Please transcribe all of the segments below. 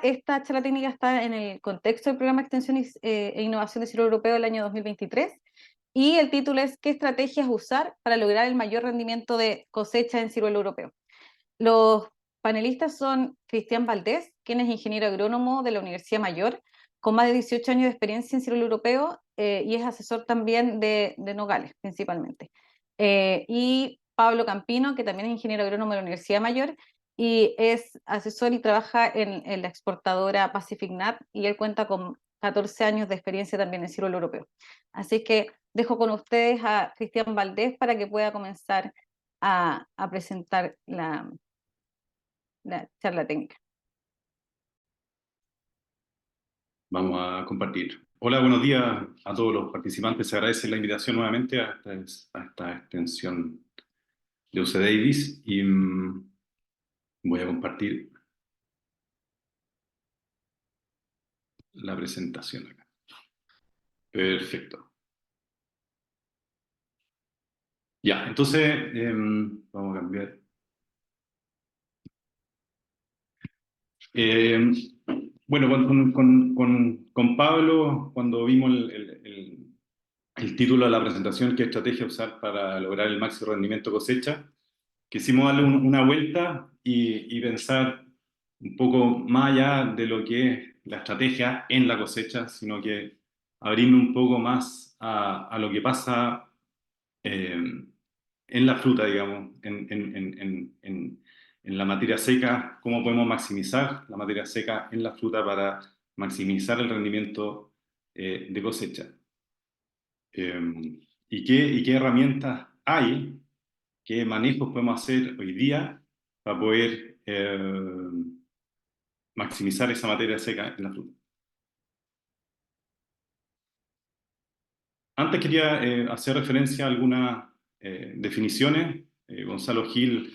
esta charla técnica está en el contexto del Programa de Extensión e Innovación de Cielo Europeo del año 2023, y el título es ¿Qué estrategias usar para lograr el mayor rendimiento de cosecha en ciruelo europeo? Los panelistas son Cristian Valdés, quien es ingeniero agrónomo de la Universidad Mayor, con más de 18 años de experiencia en ciruelo europeo, y es asesor también de nogales, principalmente. Y Pablo Campino, que también es ingeniero agrónomo de la Universidad Mayor, y es asesor y trabaja en la exportadora Pacific Nut, y él cuenta con 14 años de experiencia también en ciruelo europeo. Así que dejo con ustedes a Cristian Valdés para que pueda comenzar a presentar la charla técnica. Vamos a compartir. Hola, buenos días a todos los participantes. Se agradece la invitación nuevamente a esta extensión de UC Davis y voy a compartir la presentación acá. Perfecto. Ya, entonces vamos a cambiar. Eh, bueno, con Pablo, cuando vimos el título de la presentación, ¿qué estrategia usar para lograr el máximo rendimiento cosecha? Quisimos darle una vuelta y pensar un poco más allá de lo que es la estrategia en la cosecha, sino que abrirnos un poco más a lo que pasa en la fruta, digamos, en la materia seca, cómo podemos maximizar la materia seca en la fruta para maximizar el rendimiento de cosecha. ¿Y qué herramientas hay? ¿Qué manejos podemos hacer hoy día para poder maximizar esa materia seca en la fruta? Antes quería hacer referencia a algunas definiciones. Gonzalo Gil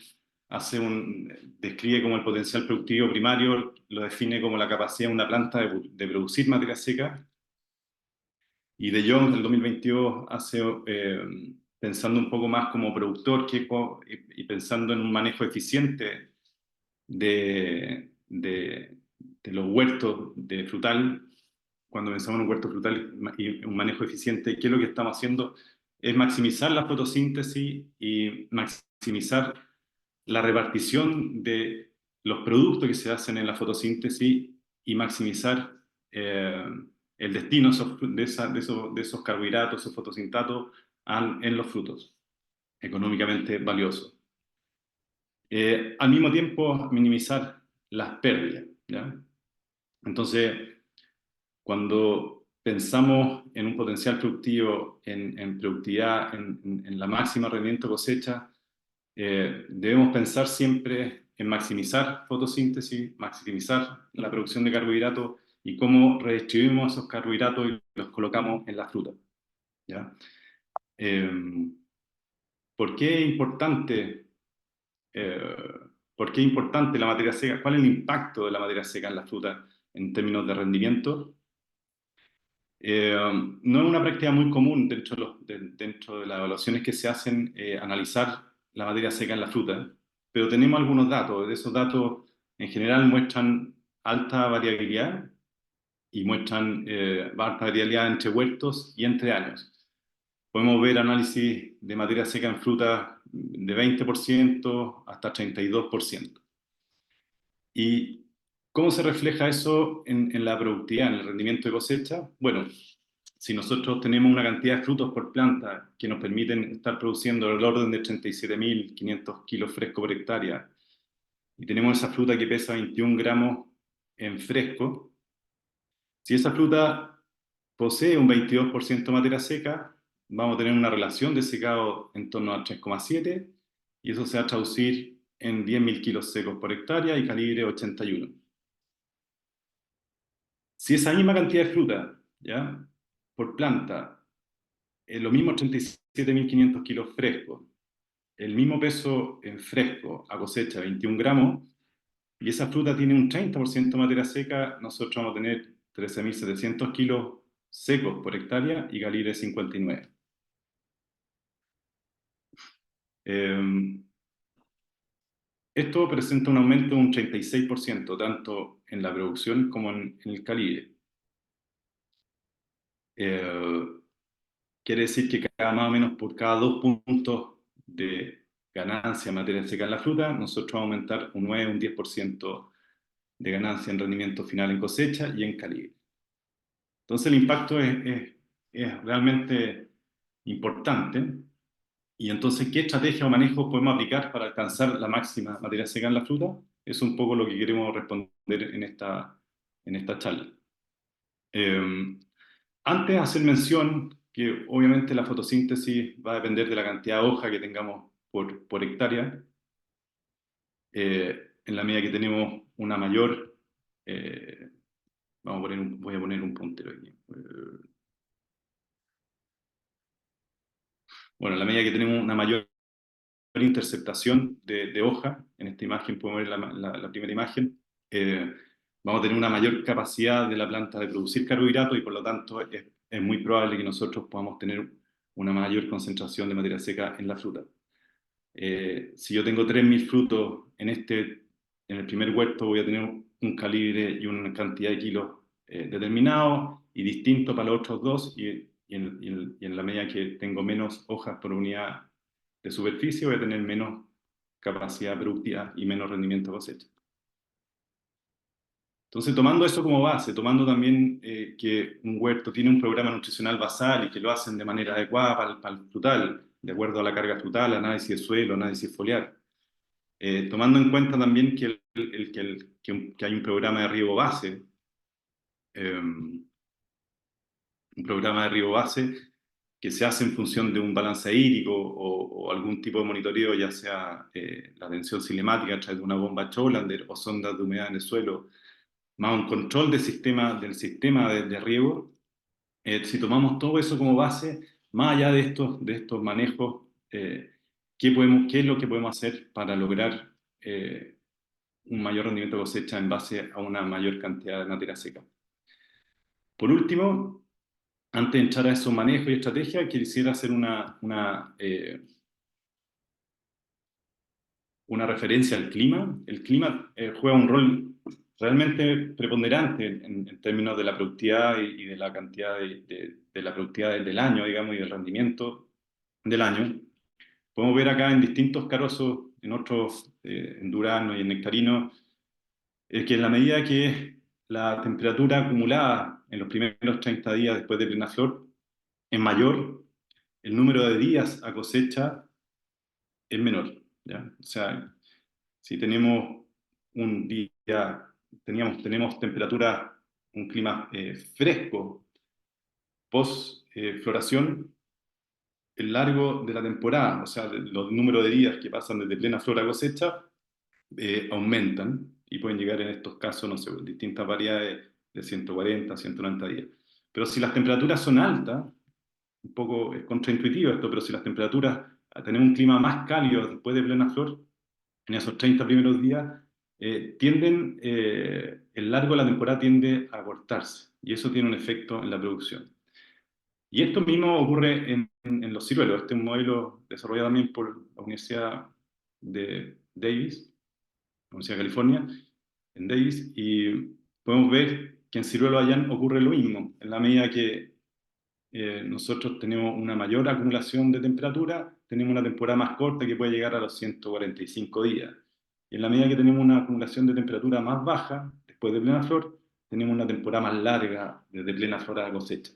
describe como el potencial productivo primario, lo define como la capacidad de una planta de producir materia seca. Y De Jong, en el 2022, pensando un poco más como productor y pensando en un manejo eficiente de los huertos de frutal. Cuando pensamos en un huerto frutal y un manejo eficiente, ¿qué es lo que estamos haciendo? Es maximizar la fotosíntesis y maximizar la repartición de los productos que se hacen en la fotosíntesis y maximizar el destino de esos carbohidratos, esos fotosintatos en los frutos, económicamente valiosos. Al mismo tiempo, minimizar las pérdidas, ¿ya? Entonces, cuando pensamos en un potencial productivo, en productividad, en la máxima rendimiento cosecha, debemos pensar siempre en maximizar fotosíntesis, maximizar la producción de carbohidratos y cómo redistribuimos esos carbohidratos y los colocamos en la fruta, ¿ya? Eh, ¿Por qué es importante? Eh, ¿Por qué es importante la materia seca? ¿Cuál es el impacto de la materia seca en la fruta en términos de rendimiento? No es una práctica muy común dentro de las evaluaciones que se hacen analizar la materia seca en la fruta, pero tenemos algunos datos. Esos datos en general muestran alta variabilidad y muestran alta variabilidad entre huertos y entre años. Podemos ver análisis de materia seca en fruta de 20% hasta 32%. ¿Y cómo se refleja eso en la productividad, en el rendimiento de cosecha? Bueno, si nosotros tenemos una cantidad de frutos por planta que nos permiten estar produciendo el orden de 37.500 kilos fresco por hectárea, y tenemos esa fruta que pesa 21 gramos en fresco, si esa fruta posee un 22% de materia seca, vamos a tener una relación de secado en torno a 3,7, y eso se va a traducir en 10.000 kilos secos por hectárea y calibre 81. Si esa misma cantidad de fruta, ¿ya?, por planta, lo mismo 37.500 kilos frescos, el mismo peso en fresco a cosecha, 21 gramos, y esa fruta tiene un 30% de materia seca, nosotros vamos a tener 13.700 kilos secos por hectárea y calibre 59. Esto presenta un aumento de un 36%, tanto en la producción como en el calibre. Quiere decir que más o menos por cada 2 puntos de ganancia en materia seca en la fruta, nosotros vamos a aumentar un 9, un 10% de ganancia en rendimiento final en cosecha y en calibre. Entonces el impacto es realmente importante. Y entonces, ¿qué estrategia o manejo podemos aplicar para alcanzar la máxima materia seca en la fruta? Es un poco lo que queremos responder en esta charla. Antes de hacer mención que obviamente la fotosíntesis va a depender de la cantidad de hoja que tengamos por hectárea, en la medida que tenemos una mayor, voy a poner un puntero aquí. Bueno, en la medida que tenemos una mayor interceptación de hoja, en esta imagen podemos ver la primera imagen, vamos a tener una mayor capacidad de la planta de producir carbohidratos y por lo tanto es muy probable que nosotros podamos tener una mayor concentración de materia seca en la fruta. Si yo tengo 3.000 frutos en el primer huerto, voy a tener un calibre y una cantidad de kilos determinado y distinto para los otros dos, y en la medida que tengo menos hojas por unidad de superficie, voy a tener menos capacidad productiva y menos rendimiento de cosecha. Entonces, tomando eso como base, tomando también que un huerto tiene un programa nutricional basal y que lo hacen de manera adecuada para el frutal, de acuerdo a la carga frutal, análisis de suelo, análisis foliar, tomando en cuenta también que hay un programa de riego base, un programa de riego base que se hace en función de un balance hídrico o algún tipo de monitoreo, ya sea la tensión cinemática a través de una bomba Cholander o sondas de humedad en el suelo, más un control del sistema de riego. Si tomamos todo eso como base, más allá de estos manejos, ¿qué es lo que podemos hacer para lograr un mayor rendimiento de cosecha en base a una mayor cantidad de materia seca? Por último, antes de entrar a esos manejos y estrategias, quisiera hacer una referencia al clima. El clima juega un rol realmente preponderante en términos de la productividad y de la cantidad de la productividad del año, digamos, y del rendimiento del año. Podemos ver acá en distintos carozos, en otros, en Durano y en Nectarino, que en la medida que la temperatura acumulada en los primeros 30 días después de plena flor es mayor, el número de días a cosecha es menor, ¿ya? O sea, si tenemos un día, tenemos temperatura, un clima fresco post floración, el largo de la temporada, o sea, los números de días que pasan desde plena flor a cosecha, aumentan y pueden llegar en estos casos, no sé, distintas variedades de 140 a 190 días. Pero si las temperaturas son altas, un poco es contraintuitivo esto, pero si las temperaturas, tenemos un clima más cálido después de plena flor, en esos 30 primeros días, el largo de la temporada tiende a cortarse y eso tiene un efecto en la producción. Y esto mismo ocurre en los ciruelos. Este es un modelo desarrollado también por la Universidad de Davis, la Universidad de California, en Davis, y podemos ver que en ciruelos allá ocurre lo mismo, en la medida que nosotros tenemos una mayor acumulación de temperatura, tenemos una temporada más corta que puede llegar a los 145 días. Y en la medida que tenemos una acumulación de temperatura más baja, después de plena flor, tenemos una temporada más larga desde plena flor a la cosecha.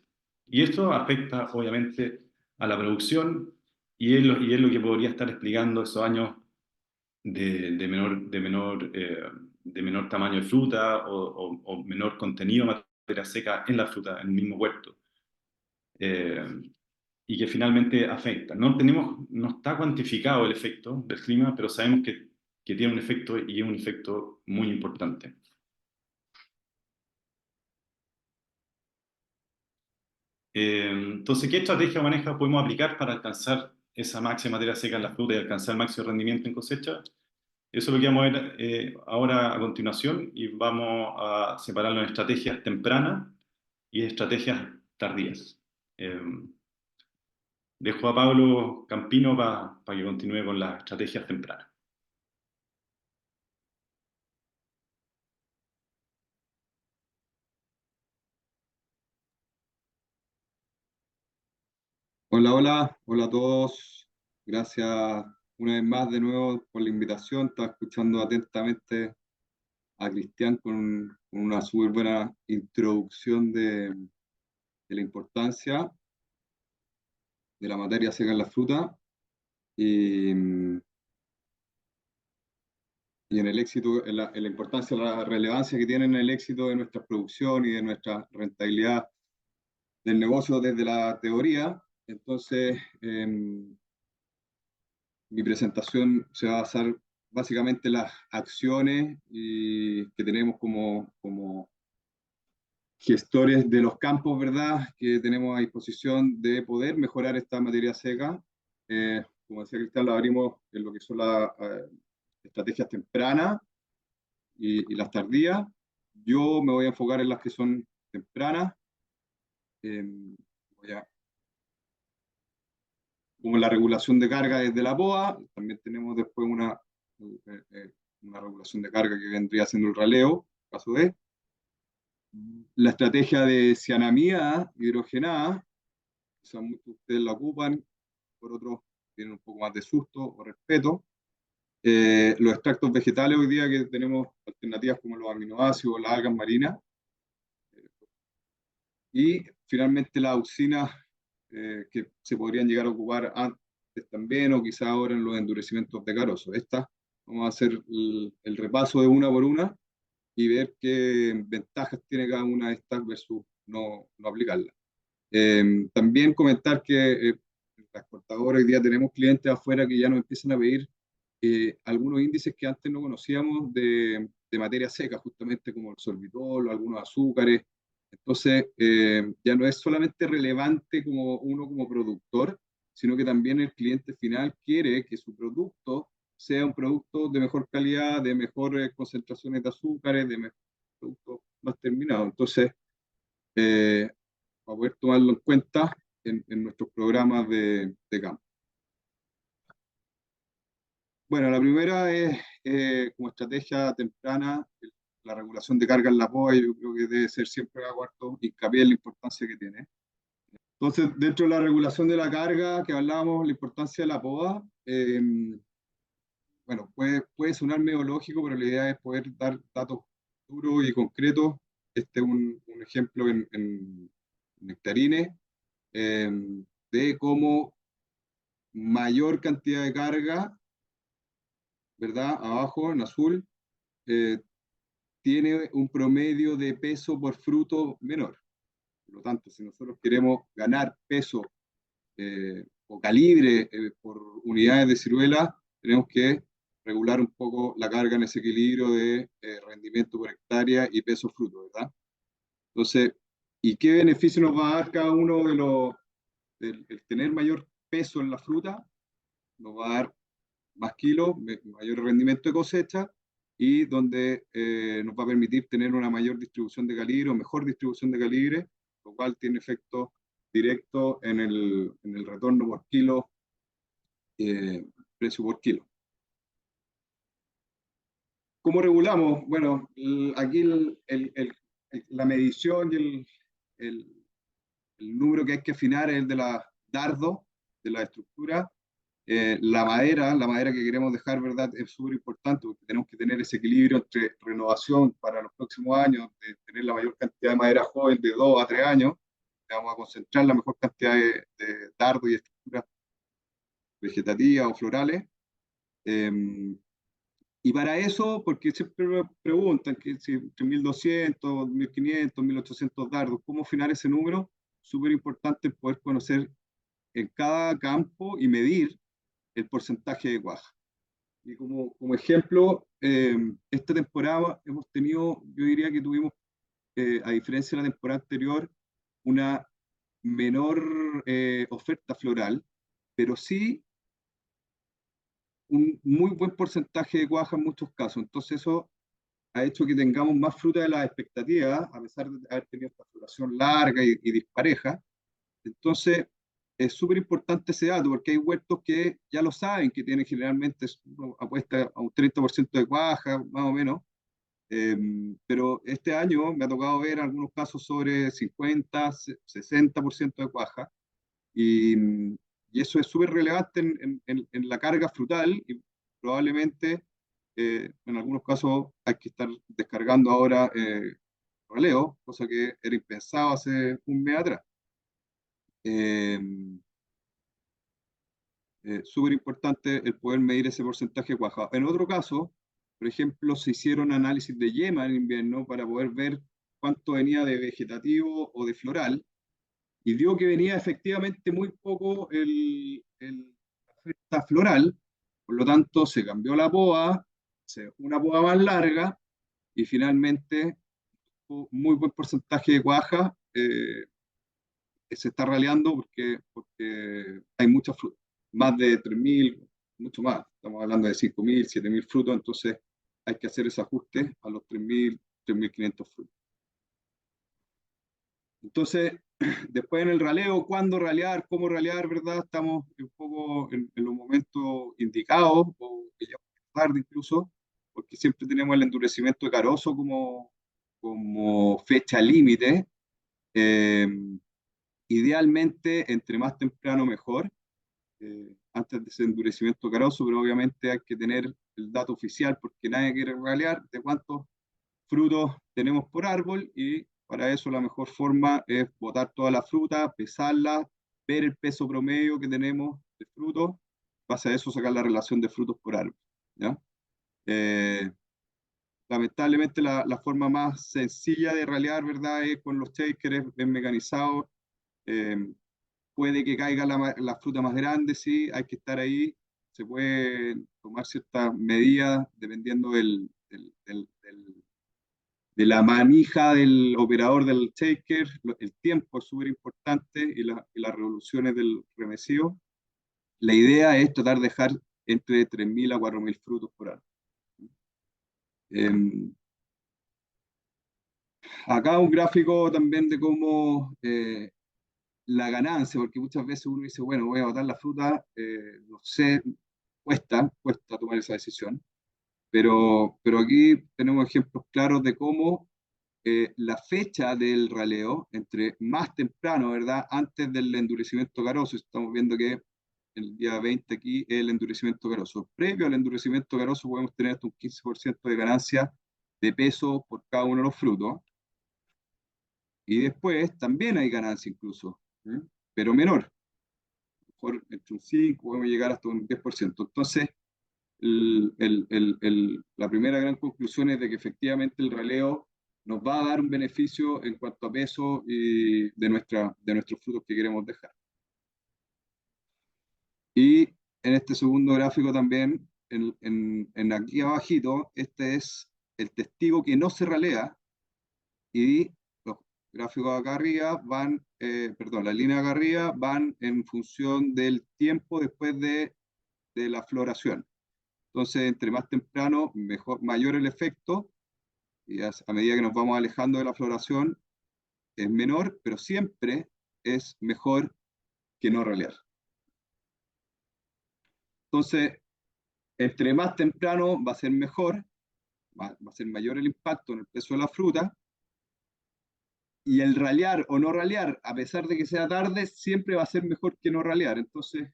Y esto afecta obviamente a la producción y es lo que podría estar explicando esos años de menor tamaño de fruta o menor contenido de materia seca en la fruta, en el mismo huerto. Y que finalmente afecta. No está cuantificado el efecto del clima, pero sabemos que tiene un efecto y es un efecto muy importante. Entonces, ¿qué estrategia o manejo podemos aplicar para alcanzar esa máxima materia seca en la fruta y alcanzar el máximo rendimiento en cosecha? Eso es lo que vamos a ver ahora a continuación y vamos a separarlo en estrategias tempranas y estrategias tardías. Dejo a Pablo Campino para que continúe con las estrategias tempranas. Hola, hola, hola a todos. Gracias una vez más de nuevo por la invitación. Estaba escuchando atentamente a Cristian con una súper buena introducción de la importancia de la materia seca en la fruta y, y en el éxito, en la importancia, la relevancia que tiene en el éxito de nuestra producción y de nuestra rentabilidad del negocio desde la teoría. Entonces, mi presentación se va a basar básicamente en las acciones que tenemos como gestores de los campos, ¿verdad? Que tenemos a disposición de poder mejorar esta materia seca. Como decía Cristian, la abrimos en lo que son las estrategias tempranas y las tardías. Yo me voy a enfocar en las que son tempranas. Eh, voy a como la regulación de carga desde la POA. También tenemos después una regulación de carga que vendría siendo el raleo, caso de la estrategia de cianamida hidrogenada, quizás muchos de ustedes la ocupan, por otros tienen un poco más de susto o respeto. Los extractos vegetales hoy día que tenemos alternativas como los aminoácidos, las algas marinas, y finalmente las auxinas que se podrían llegar a ocupar antes también, o quizá ahora en los endurecimientos de carozo. Vamos a hacer el repaso de una por una y ver qué ventajas tiene cada una de estas versus no aplicarlas. También comentar que la exportadora hoy día tenemos clientes afuera que ya nos empiezan a pedir algunos índices que antes no conocíamos de materia seca, justamente como el sorbitol, algunos azúcares. Entonces, ya no es solamente relevante como uno como productor, sino que también el cliente final quiere que su producto sea un producto de mejor calidad, de mejores concentraciones de azúcares, de mejor producto más terminado. Entonces, para poder tomarlo en cuenta en nuestros programas de campo. Bueno, la primera es como estrategia temprana, la regulación de carga en la POA. Yo creo que debe ser siempre a cuarto hincapié en la importancia que tiene. Entonces, dentro de la regulación de la carga que hablábamos, la importancia de la POA, bueno, puede sonar medio lógico, pero la idea es poder dar datos duros y concretos. Este es un ejemplo en nectarines, eh, de cómo mayor cantidad de carga, ¿verdad? Abajo en azul, eh, tiene un promedio de peso por fruto menor. Por lo tanto, si nosotros queremos ganar peso o calibre por unidades de ciruela, tenemos que regular un poco la carga en ese equilibrio de rendimiento por hectárea y peso fruto, ¿verdad? Entonces, ¿y qué beneficio nos va a dar cada uno de el tener mayor peso en la fruta? Nos va a dar más kilos, mayor rendimiento de cosecha, y donde nos va a permitir tener una mayor distribución de calibre o mejor distribución de calibre, lo cual tiene efecto directo en el retorno por kilo, precio por kilo. ¿Cómo regulamos? Bueno, aquí la medición y el número que hay que afinar es el de la dardo, de la estructura. La madera que queremos dejar, ¿verdad? Es súper importante porque tenemos que tener ese equilibrio entre renovación para los próximos años, de tener la mayor cantidad de madera joven de 2 a 3 años. Vamos a concentrar la mejor cantidad de dardo y estructuras vegetativas o florales. Eh, y para eso, porque siempre me preguntan que si entre 1200, 1500, 1800 dardos, ¿cómo afinar ese número? Súper importante poder conocer en cada campo y medir el porcentaje de cuaja. Y como ejemplo, esta temporada hemos tenido, yo diría que tuvimos, a diferencia de la temporada anterior, una menor oferta floral, pero sí un muy buen porcentaje de cuaja en muchos casos. Entonces eso ha hecho que tengamos más fruta de las expectativas, a pesar de haber tenido esta floración larga y dispareja. Entonces, es súper importante ese dato, porque hay huertos que ya lo saben, que tienen generalmente apuesta a un 30% de cuaja, más o menos, pero este año me ha tocado ver algunos casos sobre 50, 60% de cuaja, Y eso es súper relevante en la carga frutal y probablemente en algunos casos hay que estar descargando ahora raleo, cosa que era impensado hace un mes atrás. Eh, Súper importante el poder medir ese porcentaje de cuaja. En otro caso, por ejemplo, se hicieron análisis de yema en invierno para poder ver cuánto venía de vegetativo o de floral, y dio que venía efectivamente muy poco la fruta floral, por lo tanto se cambió la poda, se dejó una poda más larga, y finalmente muy buen porcentaje de cuaja se está raleando porque hay muchas frutas, más de 3.000, mucho más, estamos hablando de 5.000, 7.000 frutos, entonces hay que hacer ese ajuste a los 3.000, 3.500 frutos. Entonces, después en el raleo, cuándo ralear, cómo ralear, ¿verdad? Estamos un poco en los momentos indicados, o que ya es tarde incluso, porque siempre tenemos el endurecimiento de carozo como fecha límite. Eh, Idealmente, entre más temprano mejor, antes de ese endurecimiento carozo, pero obviamente hay que tener el dato oficial porque nadie quiere ralear de cuántos frutos tenemos por árbol, y para eso la mejor forma es botar toda la fruta, pesarla, ver el peso promedio que tenemos de frutos, base a eso sacar la relación de frutos por árbol, ¿ya? Eh, Lamentablemente la forma más sencilla de ralear, ¿verdad?, es con los shakers, es mecanizado. eh, Puede que caiga la fruta más grande, sí, hay que estar ahí. Se puede tomar ciertas medidas dependiendo de la manija del operador del shaker. El tiempo es súper importante, y las revoluciones del remesivo. La idea es tratar de dejar entre 3.000 a 4.000 frutos por año. Acá un gráfico también de cómo la ganancia, porque muchas veces uno dice, bueno, voy a botar la fruta, no sé, cuesta tomar esa decisión, pero aquí tenemos ejemplos claros de cómo la fecha del raleo, entre más temprano, ¿verdad?, antes del endurecimiento caroso, estamos viendo que el día 20 aquí es el endurecimiento caroso. Previo al endurecimiento caroso podemos tener hasta un 15% de ganancia de peso por cada uno de los frutos, y después también hay ganancia incluso, ¿eh? Pero menor. Mejor entre un 5, podemos llegar hasta un 10%. Entonces, la primera gran conclusión es de que efectivamente el raleo nos va a dar un beneficio en cuanto a peso y de nuestros frutos que queremos dejar. Y en este segundo gráfico también, en aquí abajito, este es el testigo que no se ralea, y los gráficos acá arriba van, perdón, las líneas acá arriba van en función del tiempo después de la floración. Entonces, entre más temprano, mayor el efecto, y a medida que nos vamos alejando de la floración, es menor, pero siempre es mejor que no ralear. Entonces, entre más temprano va a ser mejor, va a ser mayor el impacto en el peso de la fruta, y el ralear o no ralear, a pesar de que sea tarde, siempre va a ser mejor que no ralear. Entonces,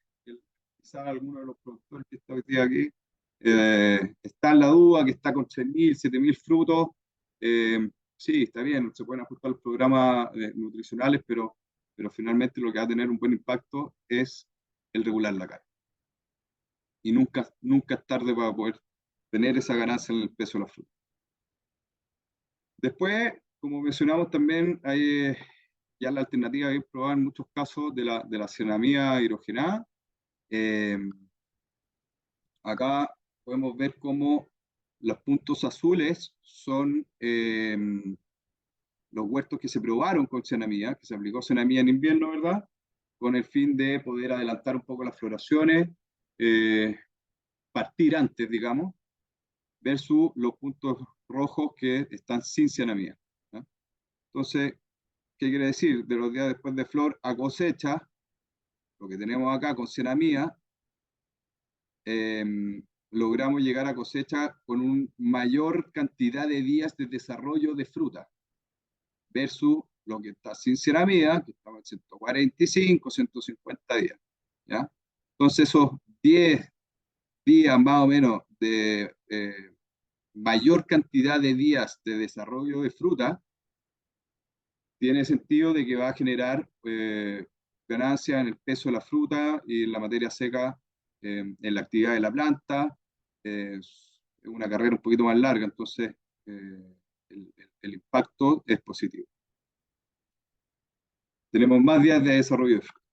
quizás alguno de los productores que está hoy día aquí está en la duda, que está con 6.000, 7.000 frutos. Sí, está bien, se pueden ajustar los programas nutricionales, pero finalmente lo que va a tener un buen impacto es el regular la carga. Y nunca es tarde para poder tener esa ganancia en el peso de la fruta. Después, como mencionamos también, hay ya la alternativa bien probada en muchos casos de la cianamida hidrogenada. Acá podemos ver cómo los puntos azules son los huertos que se probaron con cianamida, que se aplicó cianamida en invierno, ¿verdad?, con el fin de poder adelantar un poco las floraciones, partir antes, digamos, versus los puntos rojos que están sin cianamida, ¿ya? Entonces, ¿qué quiere decir? De los días después de flor a cosecha, lo que tenemos acá con cianamida, eh, logramos llegar a cosecha con una mayor cantidad de días de desarrollo de fruta, versus lo que está sin ceramida, que estaba en 145, 150 días, ¿ya? Entonces esos 10 días más o menos de mayor cantidad de días de desarrollo de fruta, tiene sentido de que va a generar ganancias en el peso de la fruta y en la materia seca, en la actividad de la planta. Es una carrera un poquito más larga, entonces el impacto es positivo. Tenemos más días de desarrollo de fruta.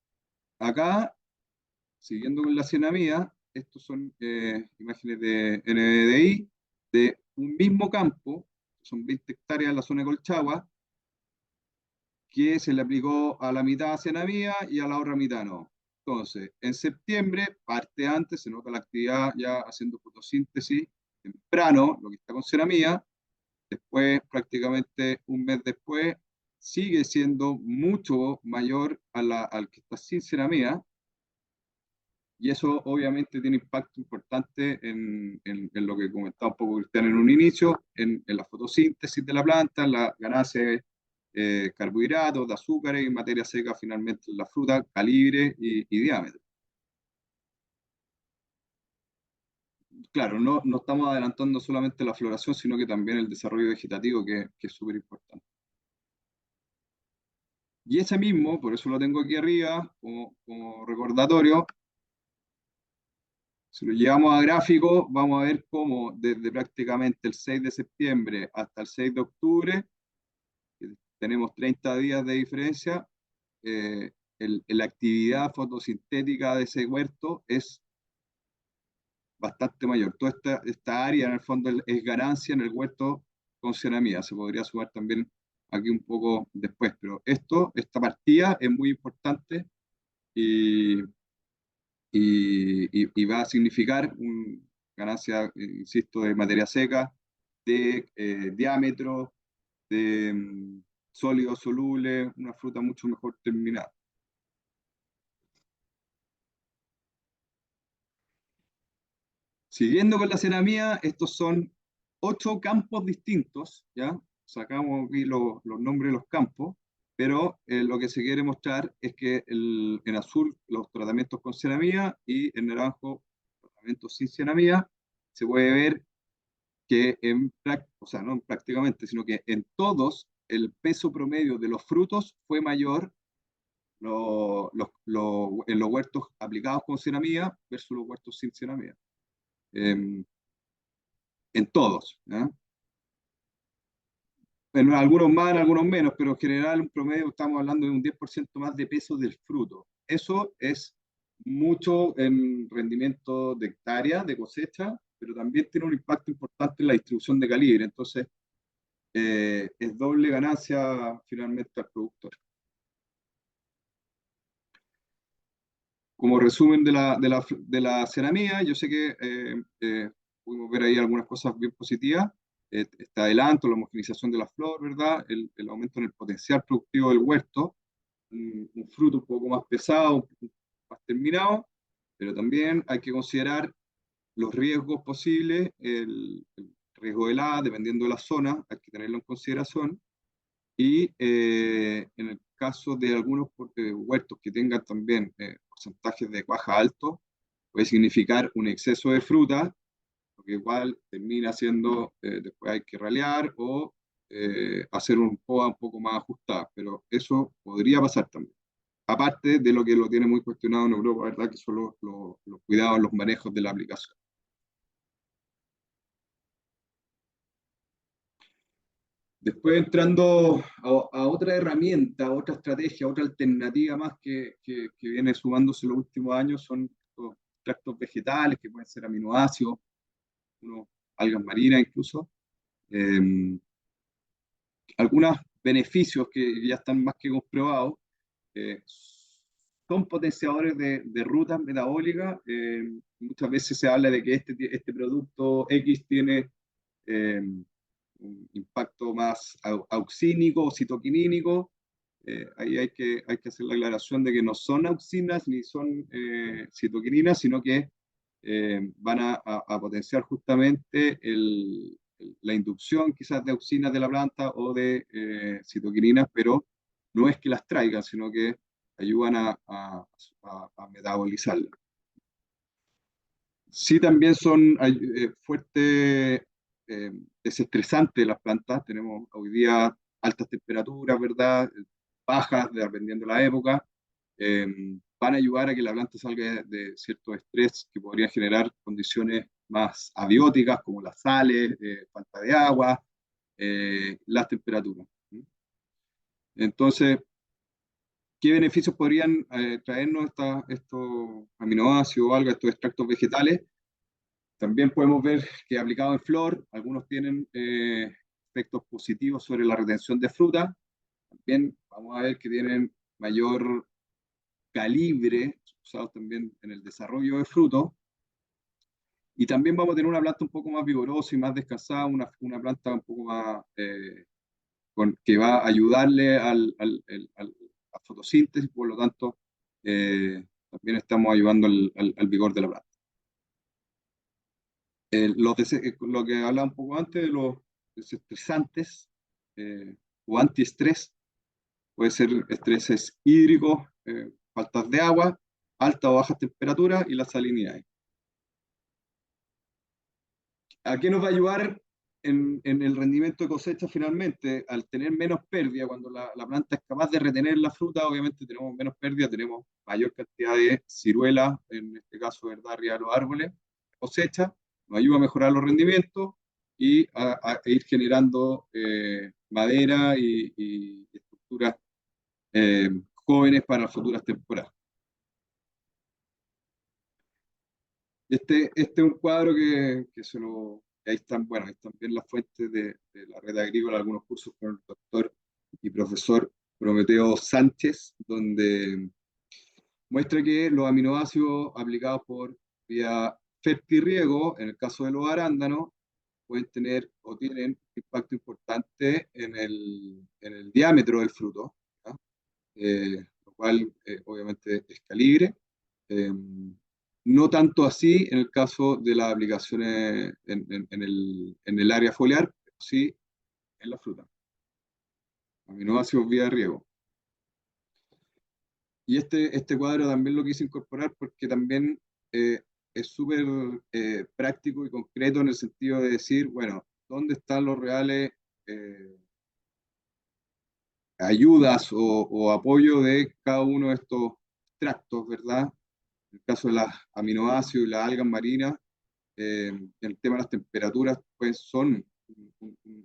Acá, siguiendo con la cienamida, estos son imágenes de NDI de un mismo campo, son 20 hectáreas en la zona de Colchagua, que se le aplicó a la mitad cienamida y a la otra mitad no. Entonces, en septiembre, parte antes, se nota la actividad ya haciendo fotosíntesis temprano, lo que está con ceramida. Después, prácticamente un mes después, sigue siendo mucho mayor al que está sin ceramida. Y eso obviamente tiene impacto importante en lo que comentaba un poco Cristian en un inicio, en la fotosíntesis de la planta, en la ganancia de carbohidratos, de azúcares y materia seca finalmente en la fruta, calibre y diámetro. Claro, no estamos adelantando solamente la floración, sino que también el desarrollo vegetativo, que es súper importante. Y ese mismo, por eso lo tengo aquí arriba como recordatorio, si lo llevamos a gráfico, vamos a ver cómo desde prácticamente el 6 de septiembre hasta el 6 de octubre, tenemos 30 días de diferencia, la actividad fotosintética de ese huerto es bastante mayor. Toda esta área en el fondo es ganancia en el huerto con ceramida. Se podría sumar también aquí un poco después, pero esta partida es muy importante y, y va a significar una ganancia, insisto, de materia seca, de diámetro, de sólido soluble, una fruta mucho mejor terminada. Siguiendo con la ceramía, estos son 8 campos distintos, ¿ya? Sacamos aquí los nombres de los campos, pero lo que se quiere mostrar es que en azul los tratamientos con ceramía y en naranjo tratamientos sin ceramía. Se puede ver que o sea, no prácticamente, sino que en todos el peso promedio de los frutos fue mayor en los huertos aplicados con ceramía versus los huertos sin ceramía. En todos, ¿ya? En algunos más, en algunos menos, pero en general, en promedio, estamos hablando de un 10% más de peso del fruto. Eso es mucho en rendimiento de hectárea, de cosecha, pero también tiene un impacto importante en la distribución de calibre. Entonces, es doble ganancia finalmente al productor. Como resumen de la ceramía, yo sé que pudimos ver ahí algunas cosas bien positivas. Este adelanto, la homogenización de la flor, ¿verdad? El aumento en el potencial productivo del huerto, un fruto un poco más pesado, un poco más terminado, pero también hay que considerar los riesgos posibles, el riesgo de helada, dependiendo de la zona, hay que tenerlo en consideración. Y en el caso de algunos huertos que tengan también porcentajes de cuaja altos, puede significar un exceso de fruta, lo que igual termina siendo, después hay que ralear o hacer un poda un poco más ajustada, pero eso podría pasar también. Aparte de lo que lo tiene muy cuestionado en Europa, ¿verdad? Que son los cuidados, los manejos de la aplicación. Después entrando a otra herramienta, otra estrategia, otra alternativa más que viene sumándose en los últimos años son los extractos vegetales, que pueden ser aminoácidos, unos algas marinas incluso. Algunos beneficios que ya están más que comprobados, eh, son potenciadores de rutas metabólicas. Muchas veces se habla de que este producto X tiene un impacto más auxínico o citoquinínico. Ahí hay que hacer la aclaración de que no son auxinas ni son citoquininas, sino que van a potenciar justamente la inducción quizás de auxinas de la planta o de citoquininas, pero no es que las traigan, sino que ayudan a metabolizarlas. Sí, también son fuertes desestresantes las plantas. Tenemos hoy día altas temperaturas, ¿verdad? Bajas, dependiendo de la época. eh, Van a ayudar a que la planta salga de cierto estrés que podría generar condiciones más abióticas, como las sales, falta de agua, las temperaturas. Entonces, ¿qué beneficios podrían traernos estos aminoácidos o algo, estos extractos vegetales? También podemos ver que aplicado en flor, algunos tienen efectos positivos sobre la retención de fruta. También vamos a ver que tienen mayor calibre, usados también en el desarrollo de frutos. Y también vamos a tener una planta un poco más vigorosa y más descansada, una planta un poco más que va a ayudarle a la fotosíntesis, por lo tanto, también estamos ayudando al vigor de la planta. Lo que hablaba un poco antes de los desestresantes o antiestrés, puede ser estreses hídricos, faltas de agua, altas o bajas temperaturas y la salinidad. ¿A qué nos va a ayudar en el rendimiento de cosecha finalmente? Al tener menos pérdida, cuando la planta es capaz de retener la fruta, obviamente tenemos menos pérdida, tenemos mayor cantidad de ciruelas, en este caso, ¿verdad?, arriba de los árboles, cosecha, nos ayuda a mejorar los rendimientos y a ir generando madera y estructuras jóvenes para las futuras temporadas. Este es un cuadro que ahí están, bueno, ahí están bien las fuentes de la red agrícola, algunos cursos con el doctor y profesor Prometeo Sánchez, donde muestra que los aminoácidos aplicados por vía fertirriego, en el caso de los arándanos, pueden tener o tienen impacto importante en el diámetro del fruto, ¿ya? Lo cual obviamente es calibre. Eh, no tanto así en el caso de las aplicaciones en el área foliar, pero sí en la fruta. Aminoácidos vía riego. Y este cuadro también lo quise incorporar porque también es súper práctico y concreto en el sentido de decir, bueno, ¿dónde están los reales ayudas o apoyo de cada uno de estos extractos, ¿verdad? En el caso de los aminoácidos y las algas marinas, el tema de las temperaturas, pues son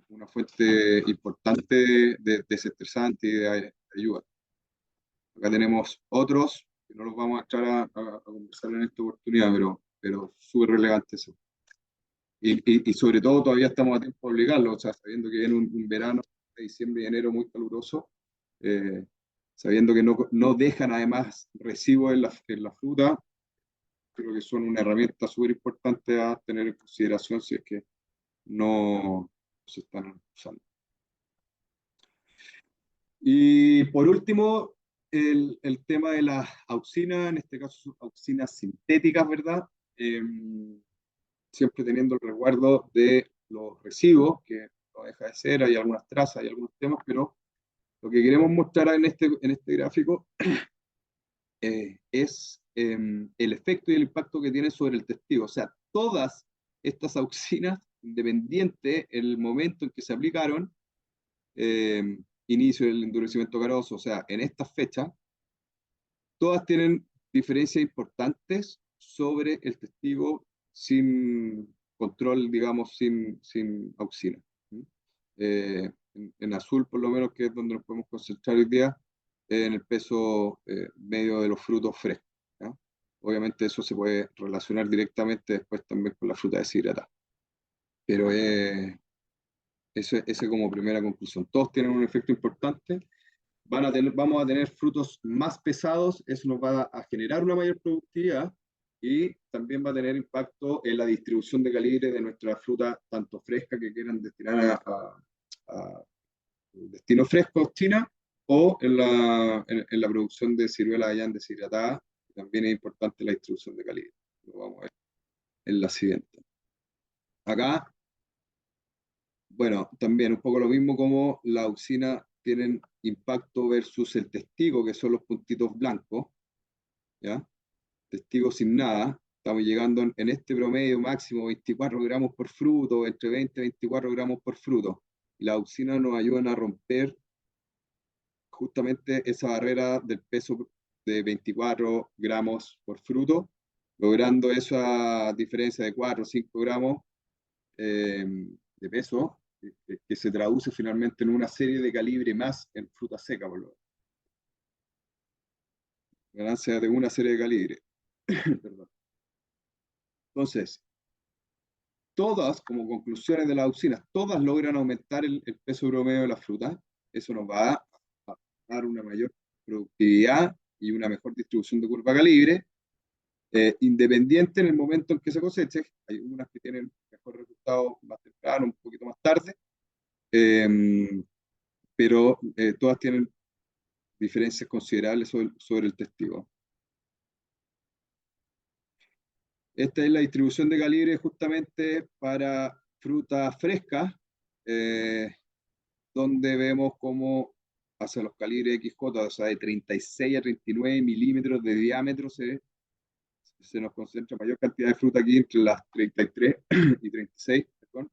una fuente importante de desestresante y de ayuda. Acá tenemos otros, que no los vamos a echar a conversar en esta oportunidad, pero súper relevante eso. Y sobre todo todavía estamos a tiempo de obligarlo, o sea, sabiendo que viene un verano de diciembre y enero muy caluroso, eh, sabiendo que no dejan además residuos en la fruta, creo que son una herramienta súper importante a tener en consideración si es que no se están usando. Y por último, el tema de las auxinas, en este caso son auxinas sintéticas, ¿verdad? Siempre teniendo el resguardo de los residuos, que no deja de ser, hay algunas trazas, hay algunos temas, pero lo que queremos mostrar en este gráfico es el efecto y el impacto que tiene sobre el testigo. O sea, todas estas auxinas, independiente el momento en que se aplicaron, inicio del endurecimiento caroso, o sea, en estas fechas, todas tienen diferencias importantes sobre el testigo sin control, digamos, sin auxina. En azul, por lo menos, que es donde nos podemos concentrar hoy día, en el peso medio de los frutos frescos, ¿ya? Obviamente eso se puede relacionar directamente después también con la fruta deshidratada. Pero ese como primera conclusión. Todos tienen un efecto importante. Vamos a tener frutos más pesados, eso nos va a generar una mayor productividad y también va a tener impacto en la distribución de calibre de nuestra fruta, tanto fresca que quieran destinar a destino fresco, China, o en la producción de ciruelas allá deshidratadas. También es importante la distribución de calibre. Lo vamos a ver en la siguiente. Acá, bueno, también un poco lo mismo como la auxina tienen impacto versus el testigo, que son los puntitos blancos, ¿ya? Testigo sin nada, estamos llegando en este promedio máximo 24 gramos por fruto, entre 20 y 24 gramos por fruto. Y las auxinas nos ayudan a romper justamente esa barrera del peso de 24 gramos por fruto, logrando esa diferencia de 4 o 5 gramos de peso, que se traduce finalmente en una serie de calibre más en fruta seca, por lo menos. Ganancia de una serie de calibre. Perdón. Entonces, todas, como conclusiones de las auxinas, todas logran aumentar el peso promedio de la fruta. Eso nos va a dar una mayor productividad y una mejor distribución de curva calibre, independiente en el momento en que se coseche. Hay unas que tienen mejor resultado más temprano, un poquito más tarde, pero todas tienen diferencias considerables sobre el testigo. Esta es la distribución de calibre justamente para frutas frescas, donde vemos cómo hacia los calibres XJ, o sea, de 36 a 39 milímetros de diámetro, se nos concentra mayor cantidad de fruta aquí entre las 33 y 36. Perdón.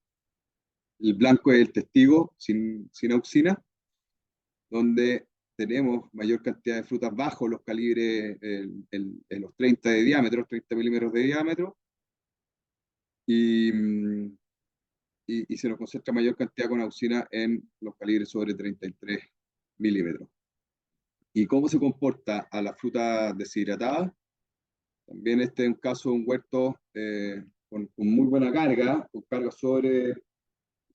El blanco es el testigo sin auxina, donde tenemos mayor cantidad de frutas bajo los calibres en los 30 de diámetro, 30 milímetros de diámetro, y se nos concentra mayor cantidad con auxina en los calibres sobre 33 milímetros. ¿Y cómo se comporta a la fruta deshidratada? También este es un caso de un huerto con muy buena carga, con carga sobre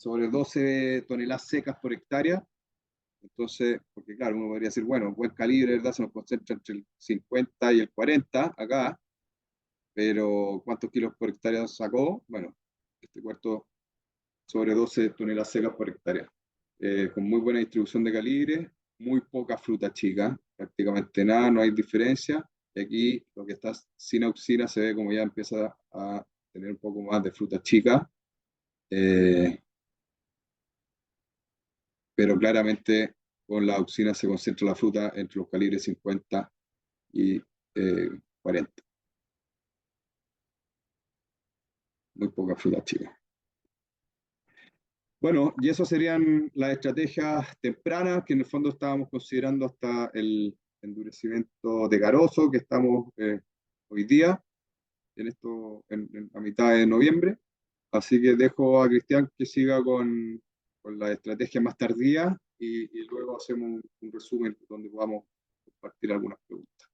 12 toneladas secas por hectárea. Entonces, porque claro, uno podría decir, bueno, buen calibre, ¿verdad? Se nos concentra entre el 50 y el 40 acá, pero ¿cuántos kilos por hectárea sacó? Bueno, este huerto sobre 12 toneladas secas por hectárea, con muy buena distribución de calibre, muy poca fruta chica, prácticamente nada, no hay diferencia. Y aquí lo que está sin auxina se ve como ya empieza a tener un poco más de fruta chica, pero claramente con la auxina se concentra la fruta entre los calibres 50 y 40. Muy poca fruta chica. Bueno, y eso serían las estrategias tempranas que en el fondo estábamos considerando hasta el endurecimiento de carozo que estamos hoy día, a mitad de noviembre. Así que dejo a Cristian que siga con la estrategia más tardía y luego hacemos un resumen donde podamos compartir algunas preguntas.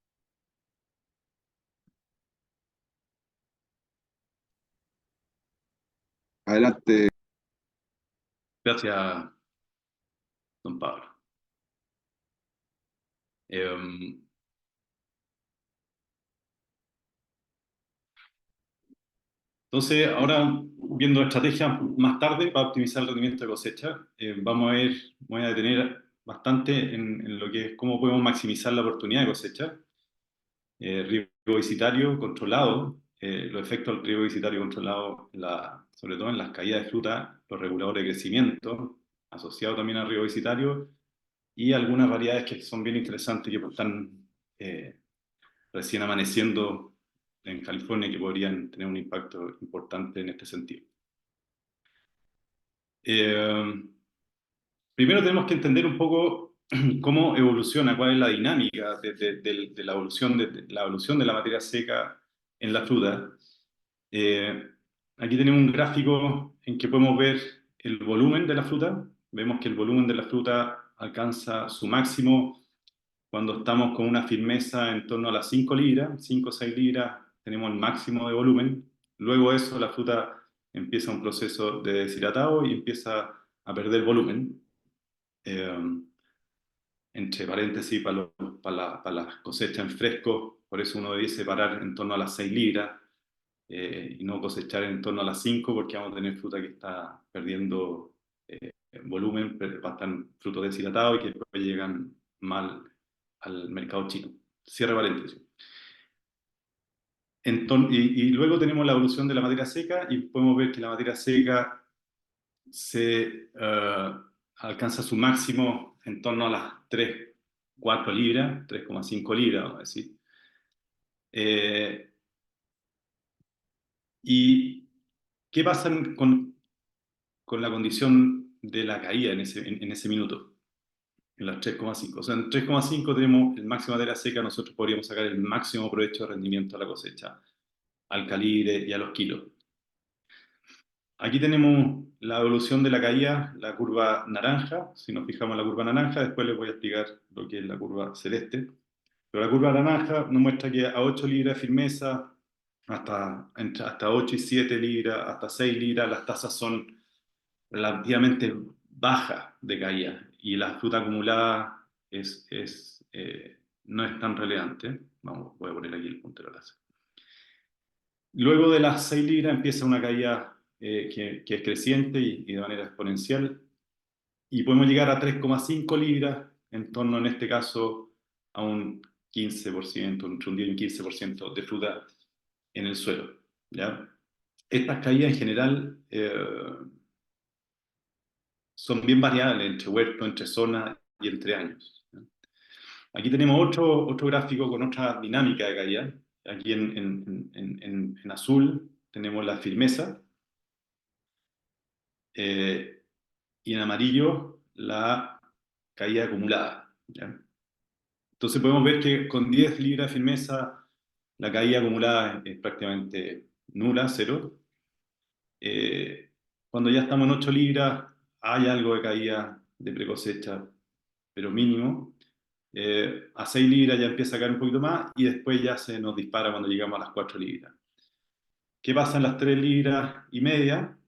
Adelante. Gracias, don Pablo. Entonces, ahora viendo estrategias más tarde para optimizar el rendimiento de cosecha, voy a detener bastante en lo que es cómo podemos maximizar la oportunidad de cosecha. Riego visitario controlado, los efectos del riego visitario controlado, sobre todo en las caídas de fruta, los reguladores de crecimiento, asociados también al riego visitario, y algunas variedades que son bien interesantes que están recién amaneciendo en California que podrían tener un impacto importante en este sentido. Primero tenemos que entender un poco cómo evoluciona, cuál es la dinámica de la evolución de la materia seca en la fruta. Aquí tenemos un gráfico en que podemos ver el volumen de la fruta. Vemos que el volumen de la fruta alcanza su máximo cuando estamos con una firmeza en torno a las 5 libras, 5 o 6 libras, tenemos el máximo de volumen. Luego de eso, la fruta empieza un proceso de deshidratado y empieza a perder volumen. Entre paréntesis, para la cosecha en fresco, por eso uno debe separar en torno a las 6 libras y no cosechar en torno a las 5, porque vamos a tener fruta que está perdiendo volumen, va a estar frutos deshidratados y que después llegan mal al mercado chino. Cierre paréntesis. Y luego tenemos la evolución de la materia seca y podemos ver que la materia seca alcanza su máximo en torno a las 3, 4 libras, 3,5 libras, vamos a decir. ¿Y qué pasa con la condición de la caída en ese minuto? En las 3,5. O sea, en 3,5 tenemos el máximo de materia seca, nosotros podríamos sacar el máximo provecho de rendimiento a la cosecha, al calibre y a los kilos. Aquí tenemos la evolución de la caída, la curva naranja. Si nos fijamos en la curva naranja, después les voy a explicar lo que es la curva celeste. Pero la curva naranja nos muestra que a 8 libras de firmeza, hasta 8 y 7 libras, hasta 6 libras, las tasas son relativamente bajas de caída. Y la fruta acumulada no es tan relevante. Voy a poner aquí el puntero láser. Luego de las 6 libras empieza una caída que es creciente y de manera exponencial, y podemos llegar a 3,5 libras, en torno en este caso a un 15%, entre un 10 y un 15% de fruta en el suelo, ¿ya? Estas caídas en general son bien variables entre huertos, entre zonas y entre años, ¿ya? Aquí tenemos otro gráfico con otra dinámica de caída. Aquí en azul tenemos la firmeza, y en amarillo la caída acumulada, ¿ya? Entonces podemos ver que con 10 libras de firmeza la caída acumulada es prácticamente nula, cero. Cuando ya estamos en 8 libras hay algo de caída de precosecha, pero mínimo. A 6 libras ya empieza a caer un poquito más y después ya se nos dispara cuando llegamos a las 4 libras. ¿Qué pasa en las 3 libras y media?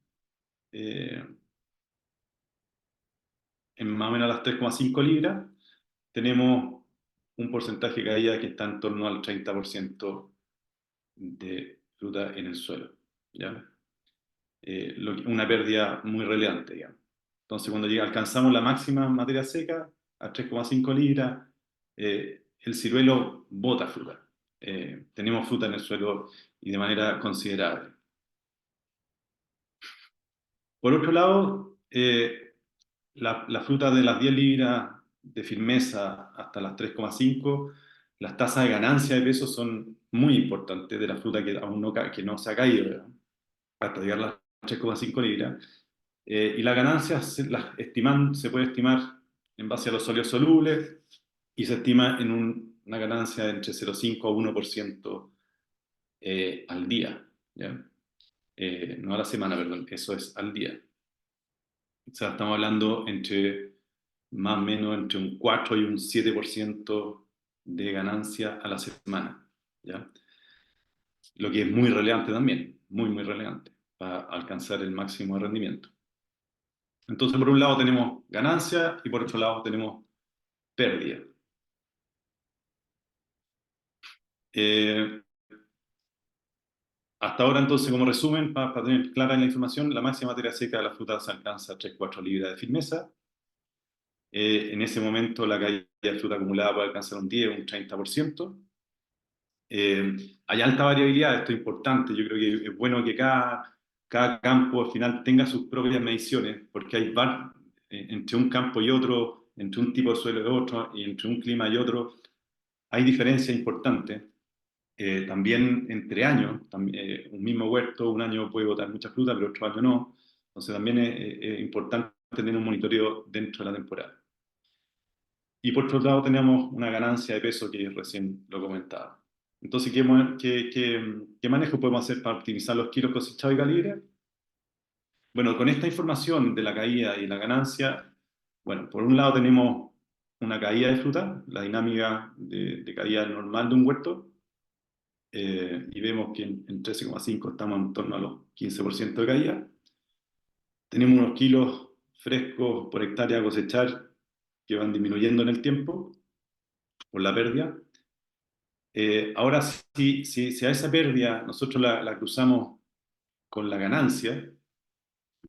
En más o menos las 3,5 libras, tenemos un porcentaje de caída que está en torno al 30% de fruta en el suelo, ¿ya? Una pérdida muy relevante, digamos. Entonces, cuando alcanzamos la máxima materia seca, a 3,5 libras, el ciruelo bota fruta. Tenemos fruta en el suelo y de manera considerable. Por otro lado, la fruta de las 10 libras de firmeza hasta las 3,5, las tasas de ganancia de peso son muy importantes de la fruta que aún no se ha caído, ¿verdad? Hasta llegar a las 3,5 libras. Y las ganancias se puede estimar en base a los óleos solubles y se estima en una ganancia de entre 0,5 a 1% al día, ¿ya? No a la semana, perdón, eso es al día. O sea, estamos hablando más o menos entre un 4 y un 7% de ganancia a la semana, ¿ya? Lo que es muy relevante también, muy, muy relevante, para alcanzar el máximo de rendimiento. Entonces, por un lado tenemos ganancia y por otro lado tenemos pérdida. Hasta ahora, entonces, como resumen, para tener clara la información, la máxima materia seca de la fruta se alcanza a 3,4 libras de firmeza. En ese momento la caída de fruta acumulada puede alcanzar un 10 o un 30%. Hay alta variabilidad, esto es importante. Yo creo que es bueno que cada campo al final tenga sus propias mediciones, porque hay entre un campo y otro, entre un tipo de suelo y otro, y entre un clima y otro, hay diferencias importantes. También entre años, un mismo huerto, un año puede botar mucha fruta, pero otro año no. Entonces también es importante tener un monitoreo dentro de la temporada. Y por otro lado tenemos una ganancia de peso que recién lo comentaba. Entonces, ¿qué manejo podemos hacer para optimizar los kilos cosechados y calibre? Bueno, con esta información de la caída y la ganancia, bueno, por un lado tenemos una caída de fruta, la dinámica de caída normal de un huerto, y vemos que en 13,5 estamos en torno a los 15% de caída. Tenemos unos kilos frescos por hectárea a cosechar que van disminuyendo en el tiempo por la pérdida. Ahora, si a esa pérdida nosotros la cruzamos con la ganancia,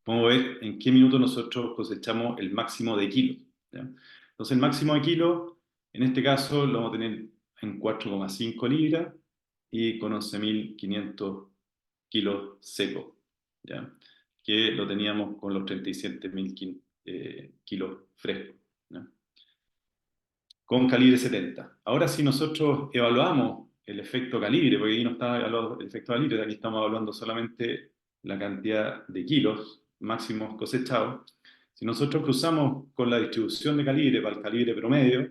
podemos ver en qué minuto nosotros cosechamos el máximo de kilos, ¿ya? Entonces, el máximo de kilos, en este caso, lo vamos a tener en 4,5 libras y con 11.500 kilos secos, ¿ya? Que lo teníamos con los 37.000 kilos frescos, ¿ya? con calibre 70. Ahora si nosotros evaluamos el efecto calibre, porque ahí no está evaluado el efecto calibre, aquí estamos evaluando solamente la cantidad de kilos máximos cosechados. Si nosotros cruzamos con la distribución de calibre para el calibre promedio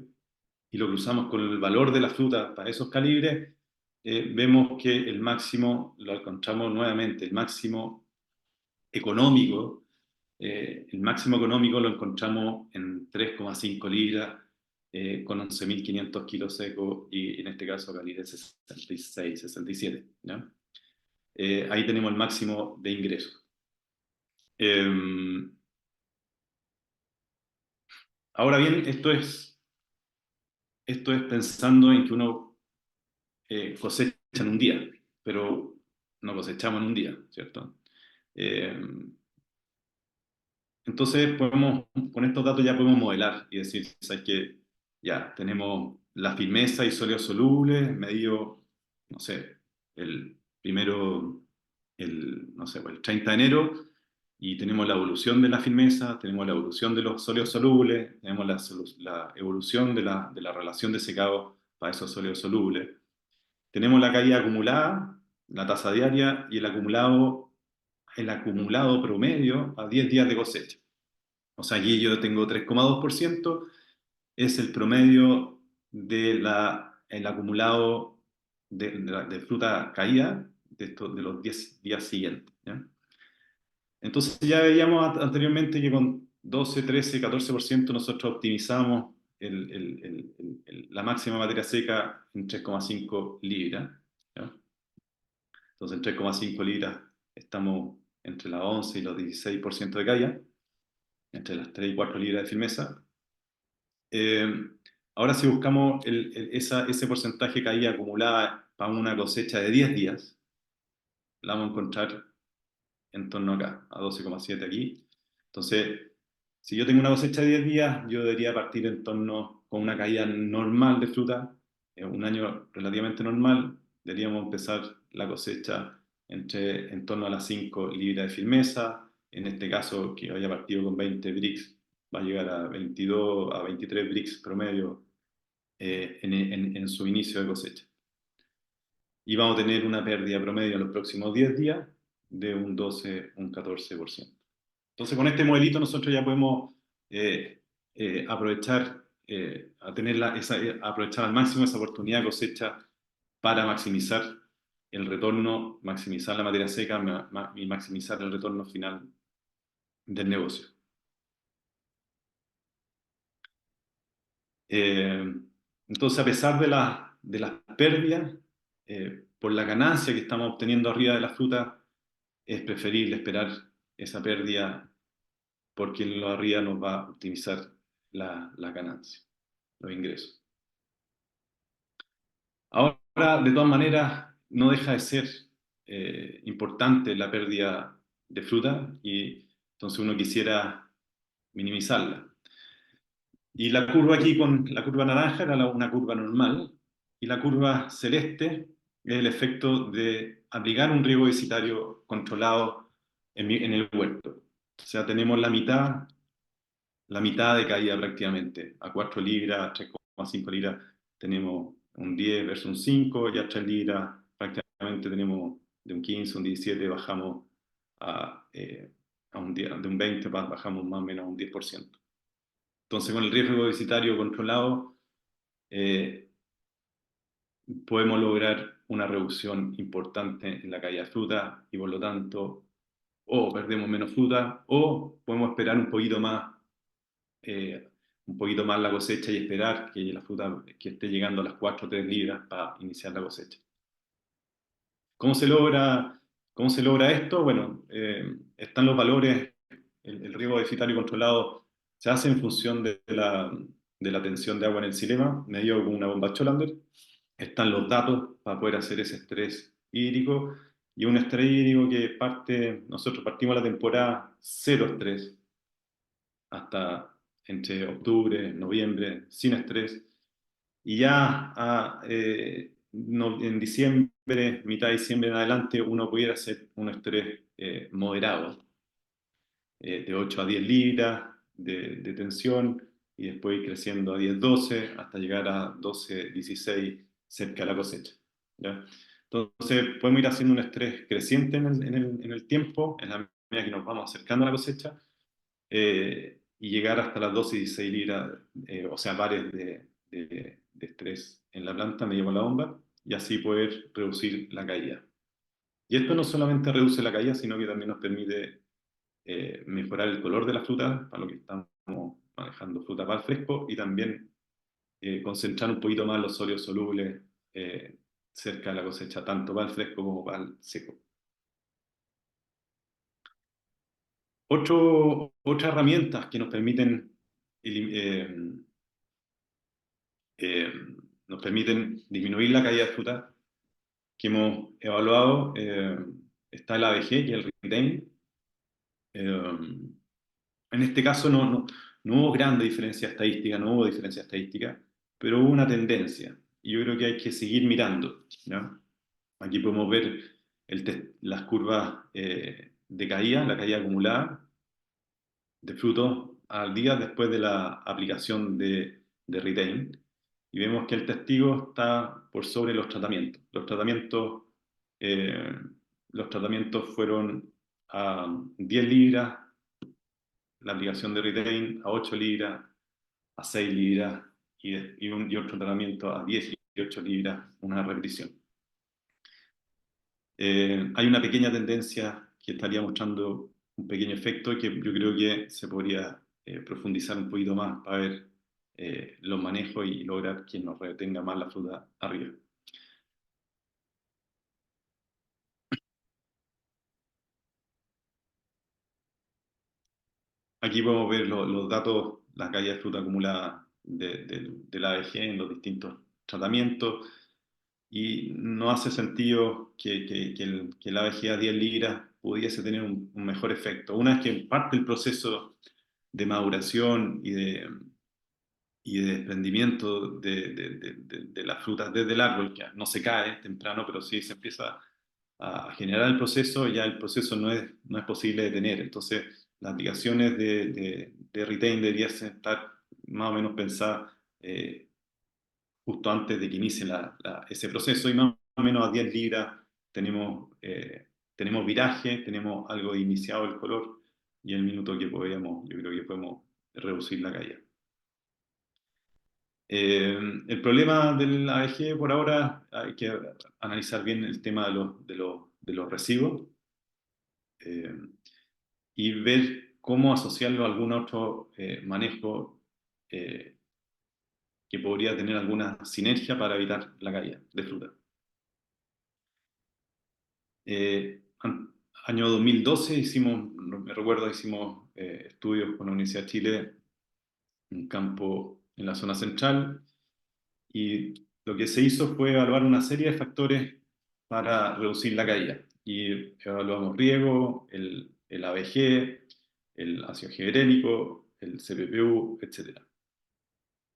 y lo cruzamos con el valor de la fruta para esos calibres, vemos que el máximo lo encontramos nuevamente, el máximo económico lo encontramos en 3,5 libras con 11.500 kilos secos y en este caso calibre 66, 67. ¿Ya? Ahí tenemos el máximo de ingresos. Ahora bien, esto es pensando en que uno cosecha en un día, pero no cosechamos en un día, ¿cierto? Entonces, con estos datos ya podemos modelar y decir, ¿sabes qué? Ya tenemos la firmeza y sólidos solubles, medido, no sé, el primero, no sé, el 30 de enero, y tenemos la evolución de la firmeza, tenemos la evolución de los sólidos solubles, tenemos la evolución de la relación de secado para esos sólidos solubles. Tenemos la caída acumulada, la tasa diaria y el acumulado promedio a 10 días de cosecha. O sea, aquí yo tengo 3,2%, es el promedio el acumulado de fruta caída de los 10 días siguientes. ¿Ya? Entonces ya veíamos anteriormente que con 12, 13, 14% nosotros optimizamos la máxima materia seca en 3,5 libras. ¿Ya? Entonces en 3,5 libras estamos entre las 11 y los 16% de caída, entre las 3 y 4 libras de firmeza. Ahora si buscamos ese porcentaje de caída acumulada para una cosecha de 10 días, la vamos a encontrar en torno acá, a 12,7 aquí. Entonces, si yo tengo una cosecha de 10 días, yo debería partir en torno con una caída normal de fruta, un año relativamente normal, deberíamos empezar la cosecha en torno a las 5 libras de firmeza, en este caso que haya partido con 20 brix, va a llegar a 22, a 23 brix promedio en su inicio de cosecha. Y vamos a tener una pérdida promedio en los próximos 10 días de un 12, un 14%. Entonces, con este modelito nosotros ya podemos aprovechar, aprovechar al máximo esa oportunidad de cosecha para maximizar el retorno, maximizar la materia seca y maximizar el retorno final del negocio. Entonces, a pesar de las pérdidas, por la ganancia que estamos obteniendo arriba de la fruta, es preferible esperar esa pérdida porque lo arriba nos va a optimizar la ganancia, los ingresos. Ahora, de todas maneras, no deja de ser importante la pérdida de fruta y entonces uno quisiera minimizarla. Y la curva aquí con la curva naranja era una curva normal y la curva celeste es el efecto de aplicar un riego visitario controlado en el huerto. O sea, tenemos la mitad de caída prácticamente. A 4 libras, 3,5 libras, tenemos un 10 versus un 5, y a 3 libras prácticamente tenemos de un 15, un 17, bajamos de un 20, bajamos más o menos a un 10%. Entonces, con el riesgo visitario controlado, podemos lograr una reducción importante en la caída de fruta y por lo tanto, o perdemos menos fruta, o podemos esperar un poquito más la cosecha y esperar que la fruta que esté llegando a las 4 o 3 libras para iniciar la cosecha. ¿Cómo se logra esto? Bueno, están los valores, el riego vegetariano controlado se hace en función de la tensión de agua en el xilema, medido con una bomba Cholander. Están los datos para poder hacer ese estrés hídrico, y un estrés hídrico que nosotros partimos la temporada 0 estrés, hasta entre octubre, noviembre, sin estrés, y ya en diciembre, mitad de diciembre en adelante, uno pudiera hacer un estrés moderado, de 8 a 10 libras de tensión, y después ir creciendo a 10, 12, hasta llegar a 12, 16, cerca de la cosecha, ¿ya? Entonces podemos ir haciendo un estrés creciente en el tiempo, en la medida que nos vamos acercando a la cosecha, y llegar hasta las 12 y 16 libras, o sea, bares de estrés en la planta, medio con la bomba, y así poder reducir la caída. Y esto no solamente reduce la caída, sino que también nos permite mejorar el color de la fruta, para lo que estamos manejando fruta para el fresco, y también concentrar un poquito más los óleos solubles cerca de la cosecha, tanto para el fresco como para el seco. Otras herramientas que eh, nos permiten disminuir la caída de fruta que hemos evaluado, está el ABG y el retain. En este caso no hubo grande diferencia estadística, no hubo diferencia estadística, pero hubo una tendencia. Y yo creo que hay que seguir mirando, ¿no? Aquí podemos ver las curvas de caída, la caída acumulada de frutos al día después de la aplicación de retain. Y vemos que el testigo está por sobre los tratamientos. Eh, los tratamientos fueron a 10 libras, la aplicación de retain a 8 libras, a 6 libras y otro tratamiento a 10 y 8 libras, una repetición. Hay una pequeña tendencia que estaría mostrando un pequeño efecto que yo creo que se podría profundizar un poquito más para ver los manejos y lograr que nos retenga más la fruta arriba. Aquí podemos ver los datos, la caída de fruta acumulada del ABG en los distintos tratamientos, y no hace sentido que el ABG a 10 libras pudiese tener un mejor efecto. Una vez que parte el proceso de maduración y de desprendimiento de las frutas desde el árbol, que no se cae temprano, pero sí se empieza a generar el proceso, ya el proceso no es posible detener. Entonces, las aplicaciones de retain deberían estar más o menos pensadas justo antes de que inicie ese proceso, y más o menos a 10 libras tenemos viraje, tenemos algo de iniciado el color, y el minuto que yo creo que podemos reducir la caída. El problema del ABG por ahora, hay que analizar bien el tema de los residuos y ver cómo asociarlo a algún otro manejo que podría tener alguna sinergia para evitar la caída de fruta. Año 2012 me recuerdo, hicimos estudios con la Universidad de Chile, un campo en la zona central, y lo que se hizo fue evaluar una serie de factores para reducir la caída. Y evaluamos riego, el ABG, el ácido gibberélico, el CPPU, etc.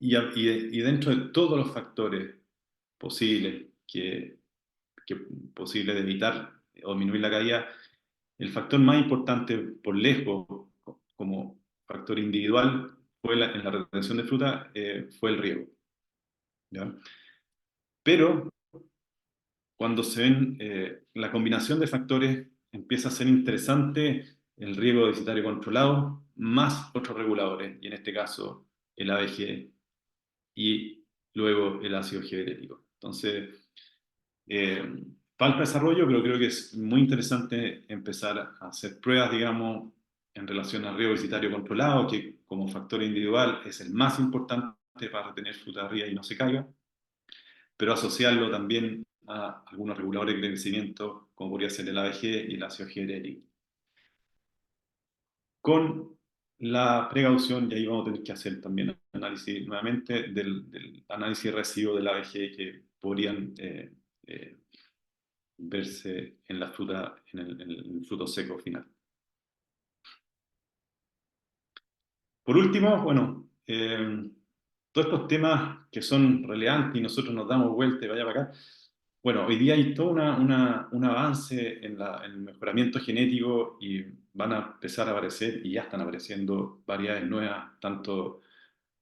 Y dentro de todos los factores posibles posibles de evitar o disminuir la caída, el factor más importante por lejos, como factor individual, en la retención de fruta, fue el riego, ¿ya? Pero cuando se ven la combinación de factores, empieza a ser interesante el riego deficitario controlado, más otros reguladores, y en este caso el ABG y luego el ácido gibberélico. Entonces, para el desarrollo, pero creo que es muy interesante empezar a hacer pruebas, digamos, en relación al riego deficitario controlado, que como factor individual es el más importante para retener fruta arriba y no se caiga, pero asociarlo también a algunos reguladores de crecimiento, como podría ser el ABG y el ácido gibberélico. Con la precaución, y ahí vamos a tener que hacer también análisis nuevamente del análisis residuo del ABG que podrían verse en la fruta, en el fruto seco final. Por último, bueno, todos estos temas que son relevantes y nosotros nos damos vuelta y vaya para acá. Bueno, hoy día hay todo un avance en el mejoramiento genético, y van a empezar a aparecer, y ya están apareciendo variedades nuevas, tanto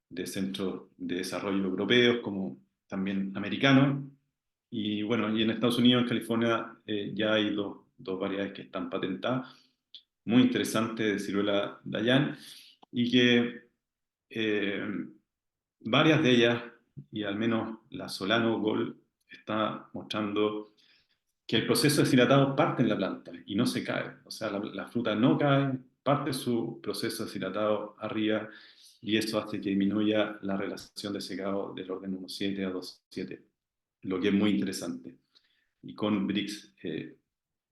de centros de desarrollo europeos como también americanos. Y bueno, y en Estados Unidos, en California, ya hay dos variedades que están patentadas, muy interesantes de ciruela Dayan, y que varias de ellas, y al menos la Solano Gold, está mostrando que el proceso deshidratado parte en la planta y no se cae. O sea, la fruta no cae, parte su proceso deshidratado arriba y eso hace que disminuya la relación de secado del orden 1,7 a 2,7, lo que es muy interesante. Y con Brix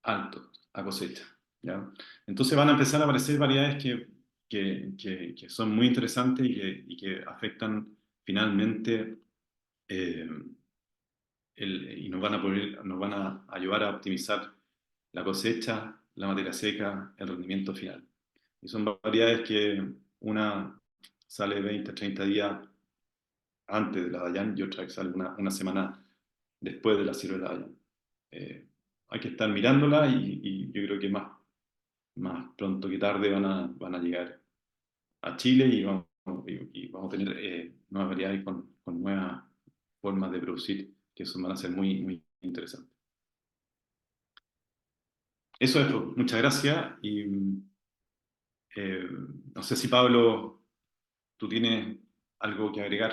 altos a cosecha, ¿ya? Entonces van a empezar a aparecer variedades que son muy interesantes y que afectan finalmente eh, y nos van a ayudar a optimizar la cosecha, la materia seca, el rendimiento final. Y son variedades que una sale 20, 30 días antes de la Dayan y otra que sale una semana después de la ciruela Dayan. Hay que estar mirándola y yo creo que más pronto que tarde van a llegar a Chile y vamos a tener nuevas variedades con nuevas formas de producir que eso van a ser muy, muy interesantes. Eso es, pues, muchas gracias y eh, no sé si Pablo, tú tienes algo que agregar.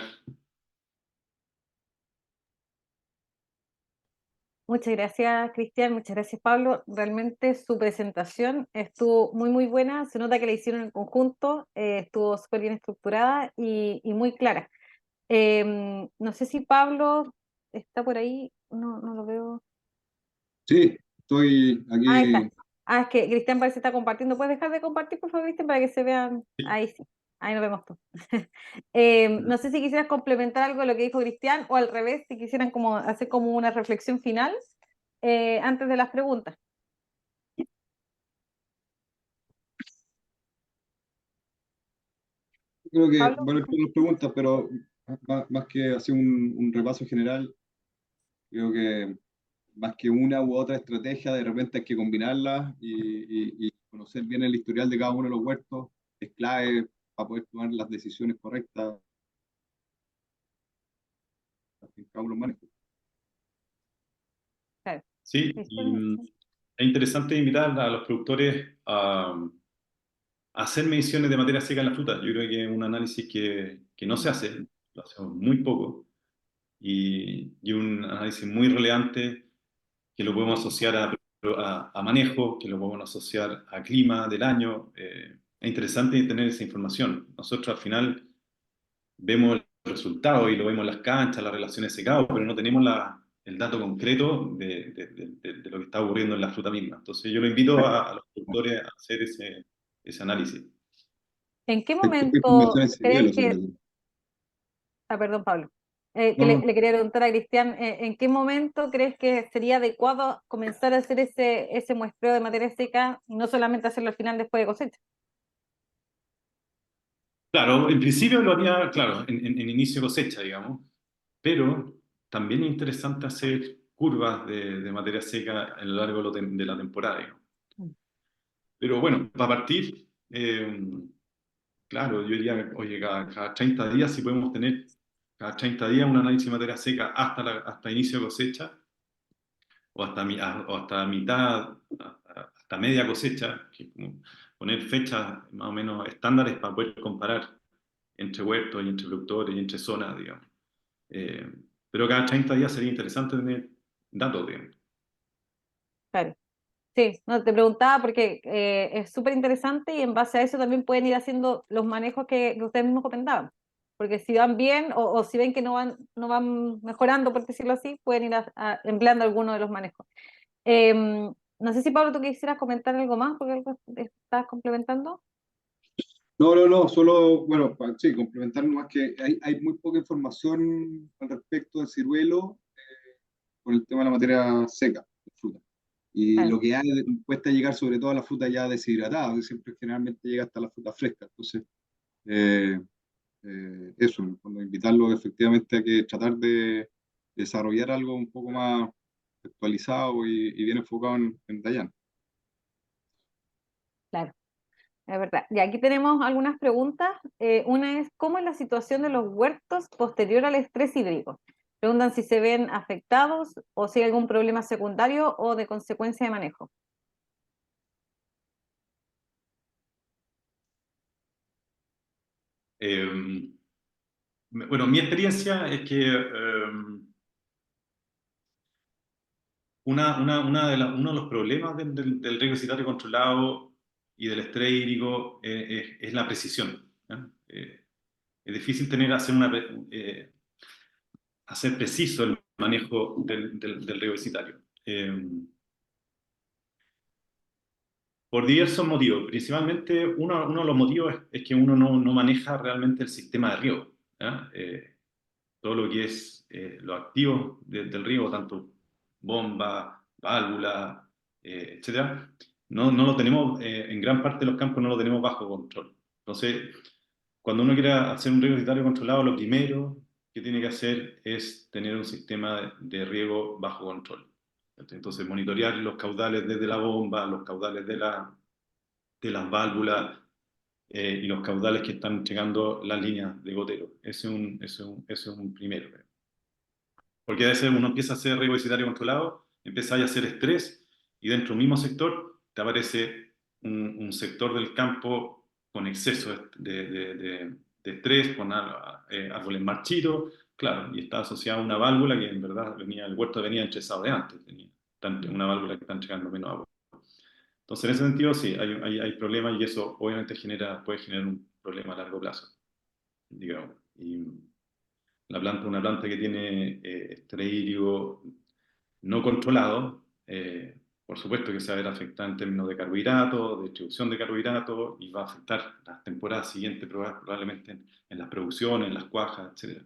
Muchas gracias, Cristian, muchas gracias, Pablo. Realmente su presentación estuvo muy, muy buena. Se nota que la hicieron en conjunto, estuvo súper bien estructurada y muy clara. No sé si Pablo está por ahí, no, no lo veo. Sí, estoy Ahí está. aquí. Ah, es que Cristian parece que está compartiendo. ¿Puedes dejar de compartir, por favor, Cristian, para que se vean? Ahí sí, ahí nos vemos todos. No sé si quisieras complementar algo de lo que dijo Cristian o al revés, si quisieran como hacer como una reflexión final antes de las preguntas. Creo que Pablo. van a ir las preguntas, pero más que hacer un repaso general, creo que más que una u otra estrategia, de repente hay que combinarlas y conocer bien el historial de cada uno de los huertos es clave para poder tomar las decisiones correctas en cada uno de los manejos. Claro. Sí, y Cristian, es interesante invitar a los productores a hacer mediciones de materia seca en la fruta. Yo creo que es un análisis que no se hace, lo hacemos muy poco, y un análisis muy relevante que lo podemos asociar a manejo, que lo podemos asociar a clima del año. Es interesante tener esa información. Nosotros al final vemos el resultado y lo vemos en las canchas, las relaciones de secado, pero no tenemos el dato concreto de lo que está ocurriendo en la fruta misma. Entonces yo lo invito a los productores a hacer ese análisis. ¿en qué Hay poca momento información en crees ciruelos, sobre que, todo. perdón, Pablo, que No, no, le quería preguntar a Cristian, ¿en qué momento crees que sería adecuado comenzar a hacer ese muestreo de materia seca y no solamente hacerlo al final después de cosecha? claro, en principio lo haría, claro, en inicio de cosecha, digamos, pero también es interesante hacer curvas de materia seca a lo largo de la temporada, digamos. Pero bueno, para partir, claro, yo diría, oye, cada 30 días, si podemos tener cada 30 días un análisis de materia seca hasta inicio de cosecha, o hasta mitad, hasta media cosecha, que es como poner fechas más o menos estándares para poder comparar entre huertos y entre productores y entre zonas, digamos. Eh, pero cada 30 días sería interesante tener datos, digamos. Claro. Sí, no, te preguntaba porque es súper interesante y en base a eso también pueden ir haciendo los manejos que ustedes mismos comentaban. Porque si van bien o si ven que no van mejorando, por decirlo así, pueden ir empleando alguno de los manejos. No sé si Pablo, tú quisieras comentar algo más porque algo estás complementando. no, solo, bueno, sí, complementar nomás que hay muy poca información al respecto del ciruelo con el tema de la materia seca, de fruta. Y Claro, lo que hay, cuesta llegar sobre todo a la fruta ya deshidratada, que siempre generalmente llega hasta la fruta fresca. Entonces, eh, eso, cuando invitarlos efectivamente a que tratar de desarrollar algo un poco más actualizado y bien enfocado en Dayan. claro. Es verdad. Y aquí tenemos algunas preguntas. Una es, ¿cómo es la situación de los huertos posterior al estrés hídrico? Preguntan si se ven afectados o si hay algún problema secundario o de consecuencia de manejo. Bueno, mi experiencia es que uno de los problemas del riego excitario controlado y del estrés hídrico es la precisión. Es difícil hacer preciso el manejo del riego excitario. Por diversos motivos. Principalmente, uno de los motivos es que uno no maneja realmente el sistema de riego. ¿Ya? Todo lo que es los activos del riego, tanto bomba, válvula, etcétera, no lo tenemos, en gran parte de los campos no lo tenemos bajo control. Entonces, cuando uno quiere hacer un riego sanitario controlado, lo primero que tiene que hacer es tener un sistema de riego bajo control. Entonces, monitorear los caudales desde la bomba, los caudales de las válvulas, y los caudales que están llegando las líneas de gotero. Ese es un primero. Porque a veces uno empieza a hacer riego excitario controlado, empieza a hacer estrés, y dentro del mismo sector te aparece un sector del campo con exceso de estrés, con árboles marchitos, claro, y está asociado a una válvula que en verdad el huerto venía estrесado de antes, tenía una válvula que está entregando menos agua. Entonces, en ese sentido, sí, hay problemas, y eso obviamente puede generar un problema a largo plazo, digamos. Y una planta que tiene estrés hídrico no controlado, por supuesto que se va a ver afectada en términos de carbohidratos, de distribución de carbohidratos, y va a afectar las temporadas siguientes probablemente en las producciones, en las cuajas, etc.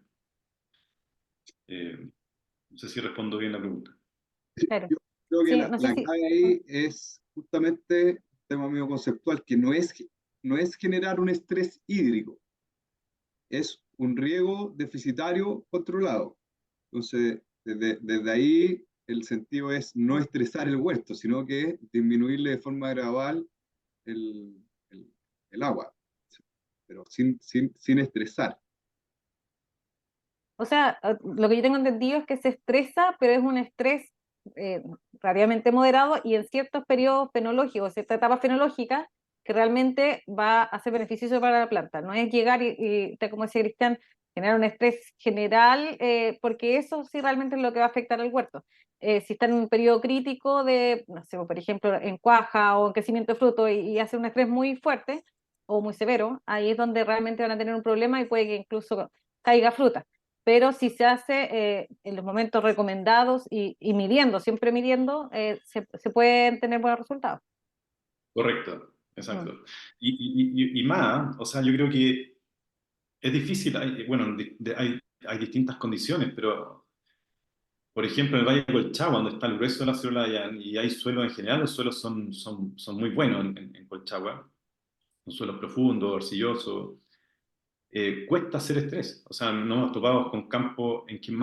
No sé si respondo bien la pregunta. Claro. Yo creo que Sí, la, no sé la si... clave ahí es justamente un tema medio conceptual, que no es generar un estrés hídrico, es un riego deficitario controlado. Entonces, desde ahí el sentido es no estresar el huerto, sino que disminuirle de forma gradual el, el- el agua, pero sin estresar. O sea, lo que yo tengo entendido es que se estresa, pero es un estrés relativamente moderado y en ciertos periodos fenológicos, cierta etapa fenológica, que realmente va a ser beneficioso para la planta. No es llegar como decía Cristian, generar un estrés general, porque eso sí realmente es lo que va a afectar al huerto. Si está en un periodo crítico de, no sé, por ejemplo, en cuaja o en crecimiento de fruto y hace un estrés muy fuerte o muy severo, ahí es donde realmente van a tener un problema y puede que incluso caiga fruta, pero si se hace en los momentos recomendados y midiendo, siempre midiendo, se pueden tener buenos resultados. Correcto, Mm. exacto. Y más, o sea, yo creo que es difícil, bueno, hay distintas condiciones, pero por ejemplo, en el Valle de Colchagua, donde está el grueso de la célula, y hay suelos en general, los suelos son muy buenos en Colchagua, son suelos profundos, arcillosos. Cuesta hacer estrés, o sea, nos hemos topado con campos en que es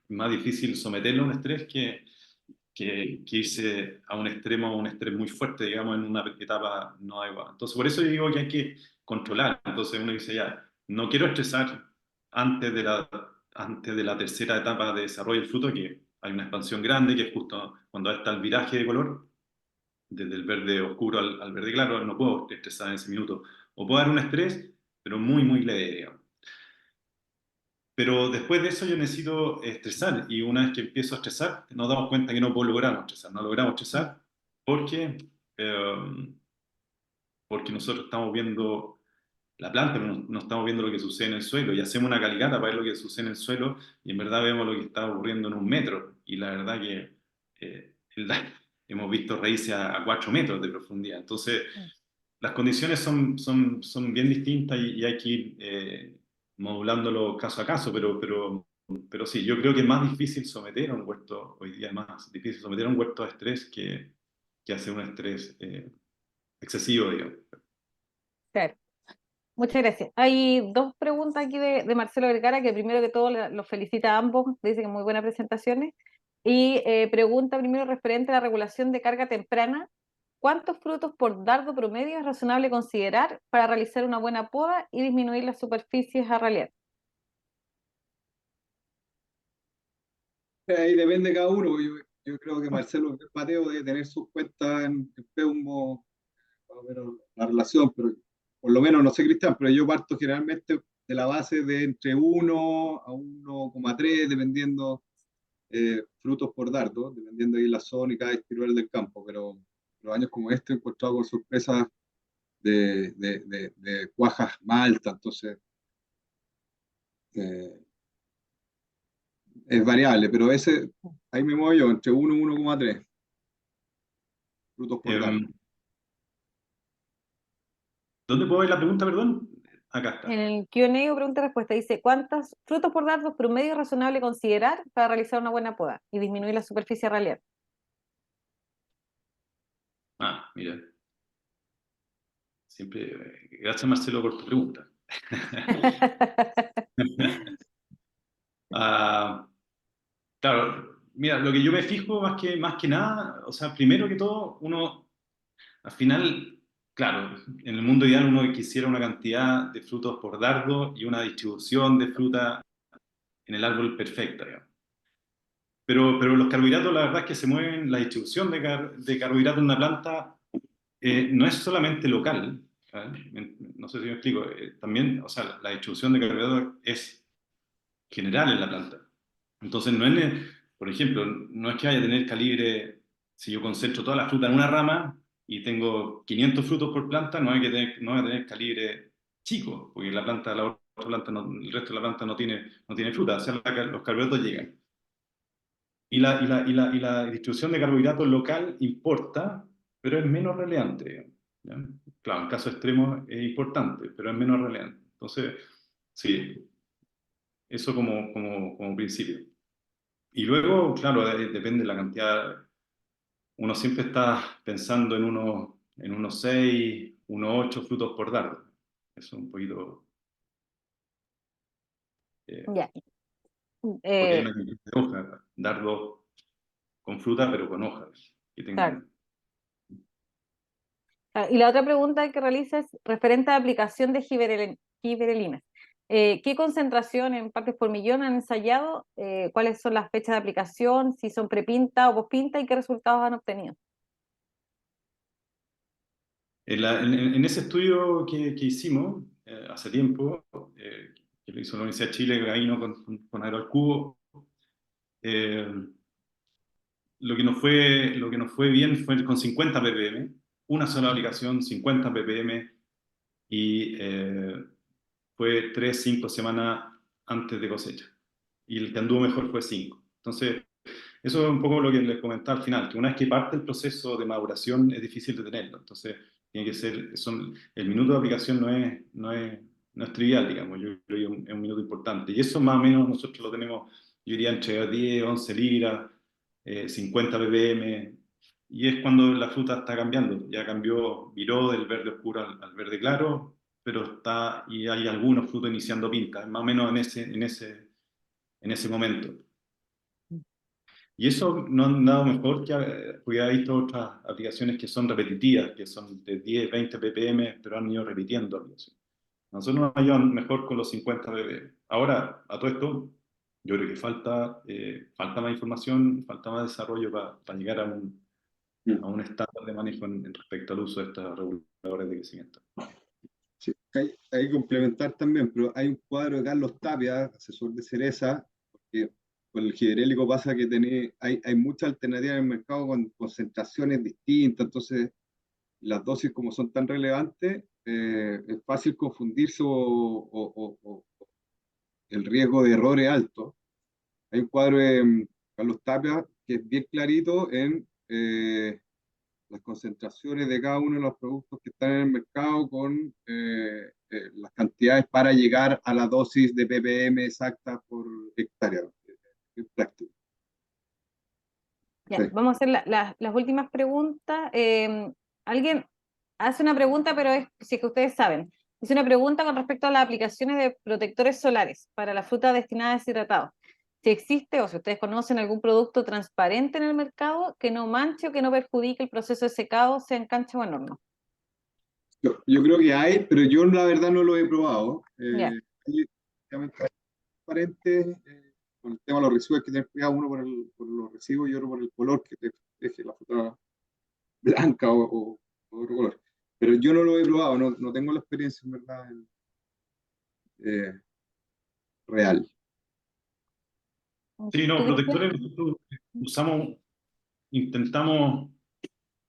más difícil someterlo a un estrés que irse a un extremo, a un estrés muy fuerte, digamos, en una etapa no adecuada. Entonces, por eso yo digo que hay que controlar. Entonces, uno dice ya, no quiero estresar antes de la tercera etapa de desarrollo del fruto, que hay una expansión grande, que es justo cuando está el viraje de color, desde el verde oscuro al verde claro. No puedo estresar en ese minuto. O puedo dar un estrés, pero muy, muy leve, digamos. Pero después de eso yo necesito estresar, y una vez que empiezo a estresar nos damos cuenta que no logramos estresar, no logramos estresar porque, eh, porque nosotros estamos viendo la planta, pero no estamos viendo lo que sucede en el suelo, y hacemos una calicata para ver lo que sucede en el suelo, y en verdad vemos lo que está ocurriendo en 1 metro, y la verdad que eh, hemos visto raíces a 4 metros de profundidad. Entonces las condiciones son bien distintas, y hay que ir modulándolo caso a caso, pero sí, yo creo que es más difícil someter a un huerto, hoy día es más difícil someter a un huerto a estrés que hacer un estrés excesivo, digamos. Claro. Muchas gracias. Hay dos preguntas aquí de Marcelo Vergara, que primero que todo los felicita a ambos, dice que muy buenas presentaciones, y pregunta primero referente a la regulación de carga temprana ¿cuántos frutos por dardo promedio es razonable considerar para realizar una buena poda y disminuir las superficies a ralear? Ahí depende de cada uno. Yo creo que Marcelo Mateo debe tener sus cuentas en Peumo, más o menos la relación, pero por lo menos, no sé, Cristian, pero yo parto generalmente de la base de entre 1 a 1,3, dependiendo frutos por dardo, dependiendo de la zona y cada espiral del campo, pero los años como este he encontrado con sorpresas de cuajas más altas, entonces eh, es variable, pero ahí me muevo yo, entre 1 y 1,3 frutos por dardo. ¿Dónde puedo ver la pregunta, perdón? Acá En está. el Q&A o pregunta y respuesta dice, ¿cuántos frutos por dardo promedio es razonable considerar para realizar una buena poda y disminuir la superficie a ralear? Ah, mira. Siempre, gracias Marcelo por tu pregunta. Ah, claro, mira, lo que yo me fijo más que nada, o sea, primero que todo, uno, al final, claro, en el mundo ideal uno quisiera una cantidad de frutos por dardo y una distribución de fruta en el árbol perfecta, digamos. Pero los carbohidratos, la verdad es que se mueven, la distribución de carbohidratos en una planta no es solamente local, ¿vale? No sé si me explico, también, o sea, la distribución de carbohidratos es general en la planta. Entonces, por ejemplo, no es que vaya a tener calibre, si yo concentro toda la fruta en una rama y tengo 500 frutos por planta, no voy a tener calibre chico, porque la otra planta el resto de la planta no tiene fruta, o sea, los carbohidratos llegan. Y la distribución de carbohidratos local importa, pero es menos relevante, ¿ya? Claro, en caso extremo es importante, pero es menos relevante. Entonces, sí, eso como principio. Y luego, claro, depende de la cantidad. Uno siempre está pensando en unos 6, unos 8 frutos por dardo. Eso es un poquito. Ya. Porque hay Eh, una cantidad de hojas, dardos con fruta, pero con hojas que claro. tengan. Y la otra pregunta que realiza es referente a la aplicación de giberelinas. ¿Qué concentración en partes por millón han ensayado? ¿Cuáles son las fechas de aplicación? ¿Si son prepinta o pospinta? ¿Y qué resultados han obtenido? En ese estudio que hicimos hace tiempo, que lo hizo la Universidad de Chile, ahí no con Aerocubo, eh, lo que nos fue bien fue con 50 ppm, una sola aplicación, 50 ppm, y fue 3, 5 semanas antes de cosecha. Y el que anduvo mejor fue 5. Entonces, eso es un poco lo que les comentaba al final, que una vez que parte el proceso de maduración es difícil detenerlo. Entonces, tiene que ser, el minuto de aplicación no es trivial, digamos, yo creo que es un minuto importante. Y eso más o menos nosotros lo tenemos, yo diría, entre 10, 11 libras, 50 ppm, y es cuando la fruta está cambiando. Ya viró del verde oscuro al verde claro, pero y hay algunos frutos iniciando pinta, más o menos en ese momento. Y eso no han dado mejor porque he visto otras aplicaciones que son repetitivas, que son de 10, 20 ppm, pero han ido repitiendo aplicaciones. Nosotros nos llevan mejor con los 50 ppm. Ahora, a todo esto, yo creo que falta más información, falta más desarrollo para llegar a un estándar de manejo respecto al uso de estos reguladores de crecimiento. Sí, hay que complementar también, pero hay un cuadro de Carlos Tapia, asesor de Cereza, porque con el giberélico pasa que hay muchas alternativas en el mercado con concentraciones distintas, entonces las dosis como son tan relevantes, es fácil confundirse o el riesgo de error es alto. Hay un cuadro de Carlos Tapia que es bien clarito en las concentraciones de cada uno de los productos que están en el mercado con las cantidades para llegar a la dosis de ppm exacta por hectárea. Es práctico. Ya, Sí. vamos a hacer las últimas preguntas. Alguien hace una pregunta, pero si es que ustedes saben. Es una pregunta con respecto a las aplicaciones de protectores solares para la fruta destinada a deshidratado. si existe o si ustedes conocen algún producto transparente en el mercado que no manche o que no perjudique el proceso de secado, sea en cancha o en horno. Yo creo que hay, pero yo la verdad no lo he probado. Ya. Hay transparentes, con el tema de los residuos, hay que tener cuidado uno por los residuos y otro por el color que te deje la fruta blanca o otro color. Pero yo no lo he probado, no tengo la experiencia en verdad eh, real. Sí, no, ¿Tú, Cristian? protectores nosotros usamos, intentamos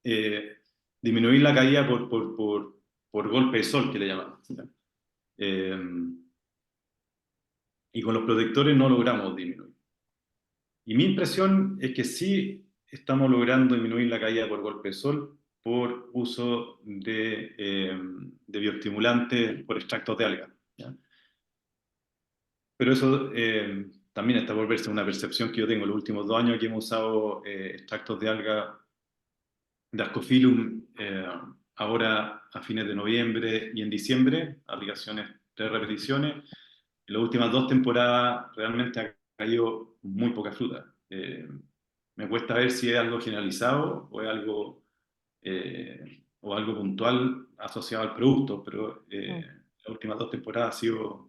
eh, disminuir la caída por golpe de sol, que le llamamos. ¿Ya? Eh, y con los protectores no logramos disminuir. Y mi impresión es que sí estamos logrando disminuir la caída por golpe de sol por uso de bioestimulantes por extractos de algas. ¿Ya? Pero eso también está por verse una percepción que yo tengo los últimos 2 años que hemos usado extractos de alga de Ascophyllum ahora a fines de noviembre y en diciembre, aplicaciones 3 repeticiones. En las últimas 2 temporadas realmente ha caído muy poca fruta. Me cuesta ver si es algo generalizado o algo puntual asociado al producto, pero las últimas 2 temporadas ha sido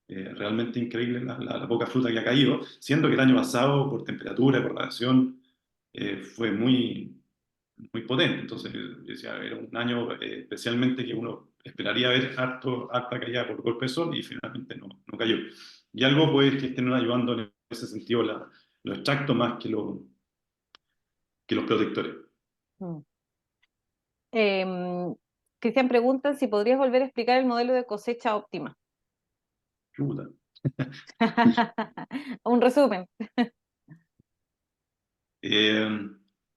realmente increíble la poca fruta que ha caído, siendo que el año pasado, por temperatura, por radiación, fue muy potente. Entonces, yo decía, era un año especialmente que uno esperaría ver harta caída por golpe de sol y finalmente no cayó. Y algo puede que estén ayudando en ese sentido los extractos más que los protectores. Mm. Em, Cristian pregunta si podrías volver a explicar el modelo de cosecha óptima. Chuta. Un resumen. Eh,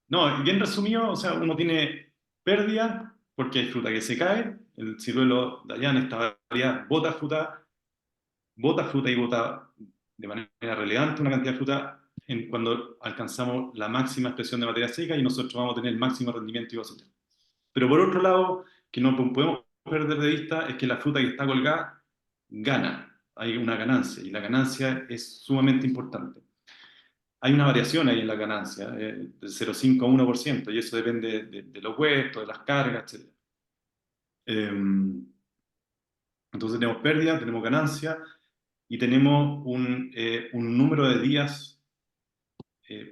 no, bien resumido, o sea, uno tiene pérdida porque hay fruta que se cae, el ciruelo de allá en esta variedad bota fruta y bota de manera relevante una cantidad de fruta cuando alcanzamos la máxima expresión de materia seca y nosotros vamos a tener el máximo rendimiento y cosecha. Pero por otro lado, que no podemos perder de vista es que la fruta que está colgada gana, hay una ganancia y la ganancia es sumamente importante. Hay una variación ahí en la ganancia, del 0,5 a 1%, y eso depende de los huertos, de las cargas, etc. Entonces tenemos pérdida, tenemos ganancia y tenemos un número de días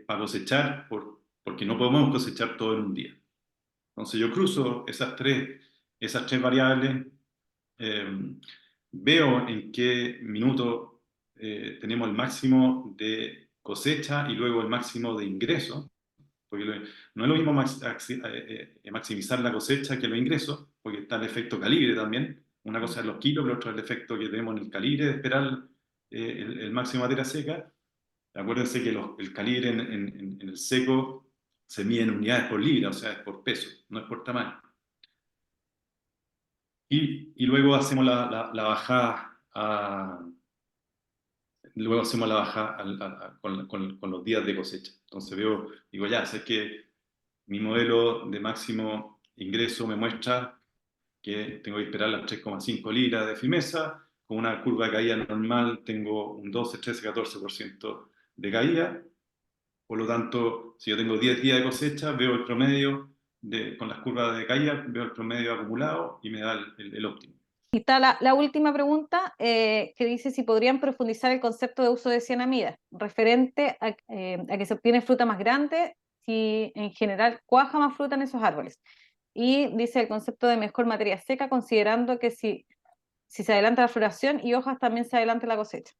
para cosechar porque no podemos cosechar todo en un día. Entonces yo cruzo esas tres variables, eh, veo en qué minuto tenemos el máximo de cosecha y luego el máximo de ingreso, porque no es lo mismo maximizar la cosecha que los ingresos, porque está el efecto calibre también. Una cosa es los kilos, pero otro es el efecto que tenemos en el calibre de esperar el máximo de materia seca. Acuérdense que el calibre en el seco se mide en unidades por libra, o sea, es por peso, no es por tamaño. Y luego hacemos la bajada luego hacemos la bajada con los días de cosecha. Entonces digo, ya, sé que mi modelo de máximo ingreso me muestra que tengo que esperar las 3,5 libras de firmeza, con una curva de caída normal tengo un 12, 13, 14% de caída. Por lo tanto, si yo tengo 10 días de cosecha, veo el promedio con las curvas de caída, veo el promedio acumulado y me da el óptimo. Y está la última pregunta que dice si podrían profundizar el concepto de uso de cianamida, referente a que se obtiene fruta más grande, si en general cuaja más fruta en esos árboles. Y dice el concepto de mejor materia seca, considerando que si se adelanta la floración y hojas también se adelanta la cosecha.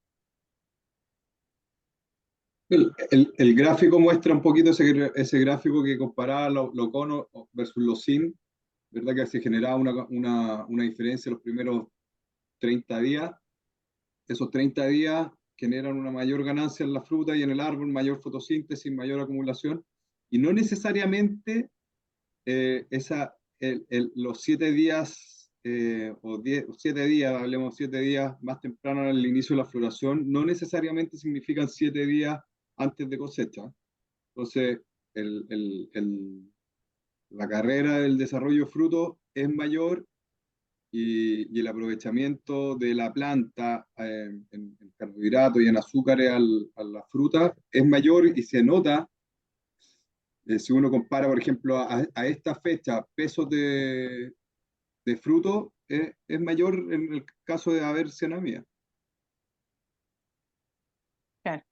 El gráfico muestra un poquito ese gráfico que comparaba los conos versus los sin, ¿verdad? Que se generaba una diferencia en los primeros 30 días. Esos 30 días generan una mayor ganancia en la fruta y en el árbol, mayor fotosíntesis, mayor acumulación. Y no necesariamente los 7 días o 7 días, hablemos 7 días más temprano al inicio de la floración, no necesariamente significan 7 días antes de cosecha. Entonces, la carrera del desarrollo de fruto es mayor y el aprovechamiento de la planta en carbohidratos y en azúcares a la fruta es mayor y se nota, si uno compara, por ejemplo, a esta fecha, pesos de fruto, es mayor en el caso de haber cianamida. Claro.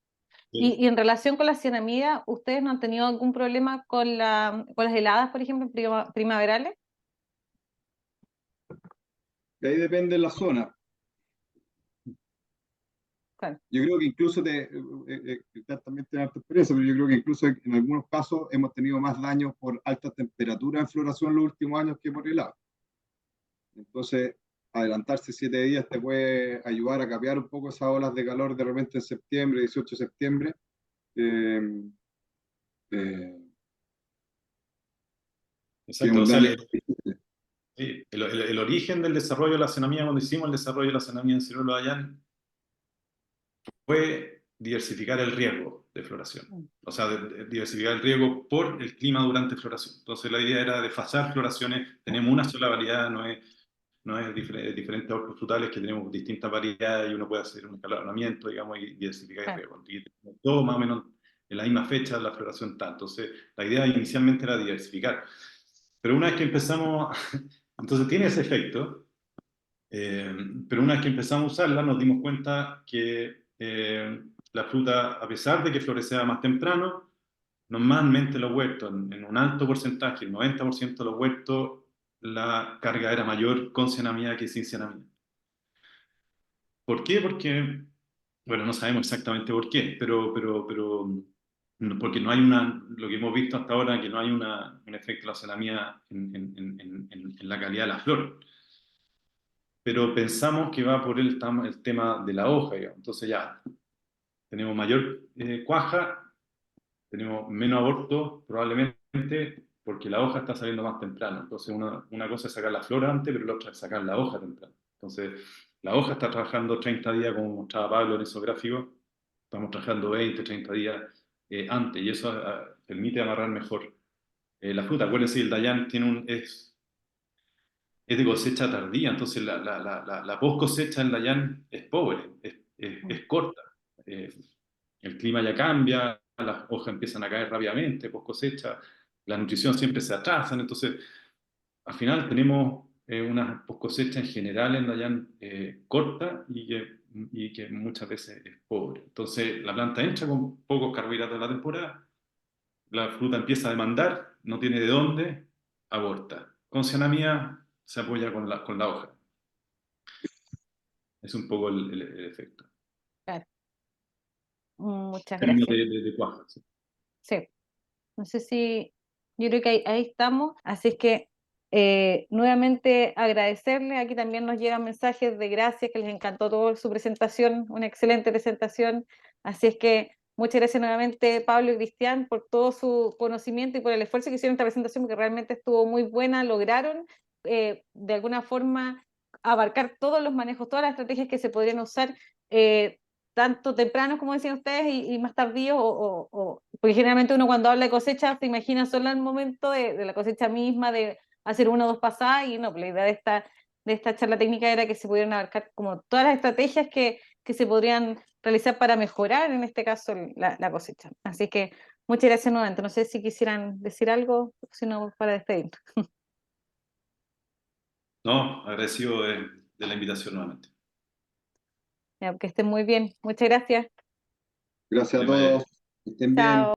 Sí. Y en relación con la cianamida, ¿ustedes no han tenido algún problema con con las heladas, por ejemplo, primaverales? Y ahí depende de la zona. Claro. Yo creo que incluso también tiene alta experiencia, pero yo creo que incluso en algunos casos hemos tenido más daños por altas temperaturas en floración en los últimos años que por helado. Entonces, adelantarse 7 días te puede ayudar a capear un poco esas olas de calor de repente en septiembre, 18 de septiembre. Eh, eh, que es Exacto, un o sea, daño. sí, el origen del desarrollo de la cenamida, cuando hicimos el desarrollo de la cenamida en Ciruelo de Dayan, fue diversificar el riesgo de floración. O sea, de diversificar el riesgo por el clima durante floración. Entonces la idea era desfasar floraciones. Tenemos una sola variedad, no es diferentes orcos frutales que tenemos distintas variedades y uno puede hacer un escalonamiento, digamos, y diversificar el Claro. riesgo. Y todo más o menos en la misma fecha la floración está. Entonces la idea inicialmente era diversificar. Pero una vez que empezamos, entonces tiene ese efecto, pero una vez que empezamos a usarla nos dimos cuenta que la fruta, a pesar de que florecía más temprano, normalmente los huertos, en un alto porcentaje, el 90% de los huertos, la carga era mayor con cianamida que sin cianamida. ¿Por qué? Porque, bueno, no sabemos exactamente por qué, porque no hay lo que hemos visto hasta ahora, que no hay un efecto de la cianamida en la calidad de la flor. Pero pensamos que va por el tema de la hoja, digamos. Entonces ya tenemos mayor cuaja, tenemos menos aborto probablemente porque la hoja está saliendo más temprano. Entonces una cosa es sacar la flor antes, pero la otra es sacar la hoja temprano. Entonces la hoja está trabajando 30 días, como mostraba Pablo en esos gráficos, estamos trabajando 20, 30 días antes y eso permite amarrar mejor la fruta. Acuérdense, el Dayan es de cosecha tardía, entonces la post cosecha en Dayan es pobre, es corta. Eh, el clima ya cambia, las hojas empiezan a caer rápidamente, post cosecha, la nutrición siempre se atrasa, entonces al final tenemos una post cosecha en general en Dayan corta y que muchas veces es pobre. Entonces la planta entra con pocos carbohidratos de la temporada, la fruta empieza a demandar, no tiene de dónde, aborta. Con cianamida se apoya con la hoja. Es un poco el efecto. Claro. Muchas En términos gracias. de cuaja. Sí. Sí. No sé si, yo creo que ahí estamos, así es que nuevamente agradecerle, aquí también nos llegan mensajes de gracias, que les encantó toda su presentación, una excelente presentación, así es que muchas gracias nuevamente Pablo y Cristian por todo su conocimiento y por el esfuerzo que hicieron en esta presentación, porque realmente estuvo muy buena, lograron de alguna forma abarcar todos los manejos, todas las estrategias que se podrían usar, tanto tempranos, como decían ustedes, y más tardíos, porque generalmente uno cuando habla de cosecha se imagina solo el momento de la cosecha misma, de hacer una o dos pasadas, y no, la idea de esta charla técnica era que se pudieran abarcar como todas las estrategias que se podrían realizar para mejorar, en este caso, la cosecha. Así que muchas gracias nuevamente. No sé si quisieran decir algo, sino para despedirnos. No, agradecido de la invitación nuevamente. Ya, que estén muy bien. Muchas gracias. Gracias a Que les vaya todos. bien. Que estén bien. Chao.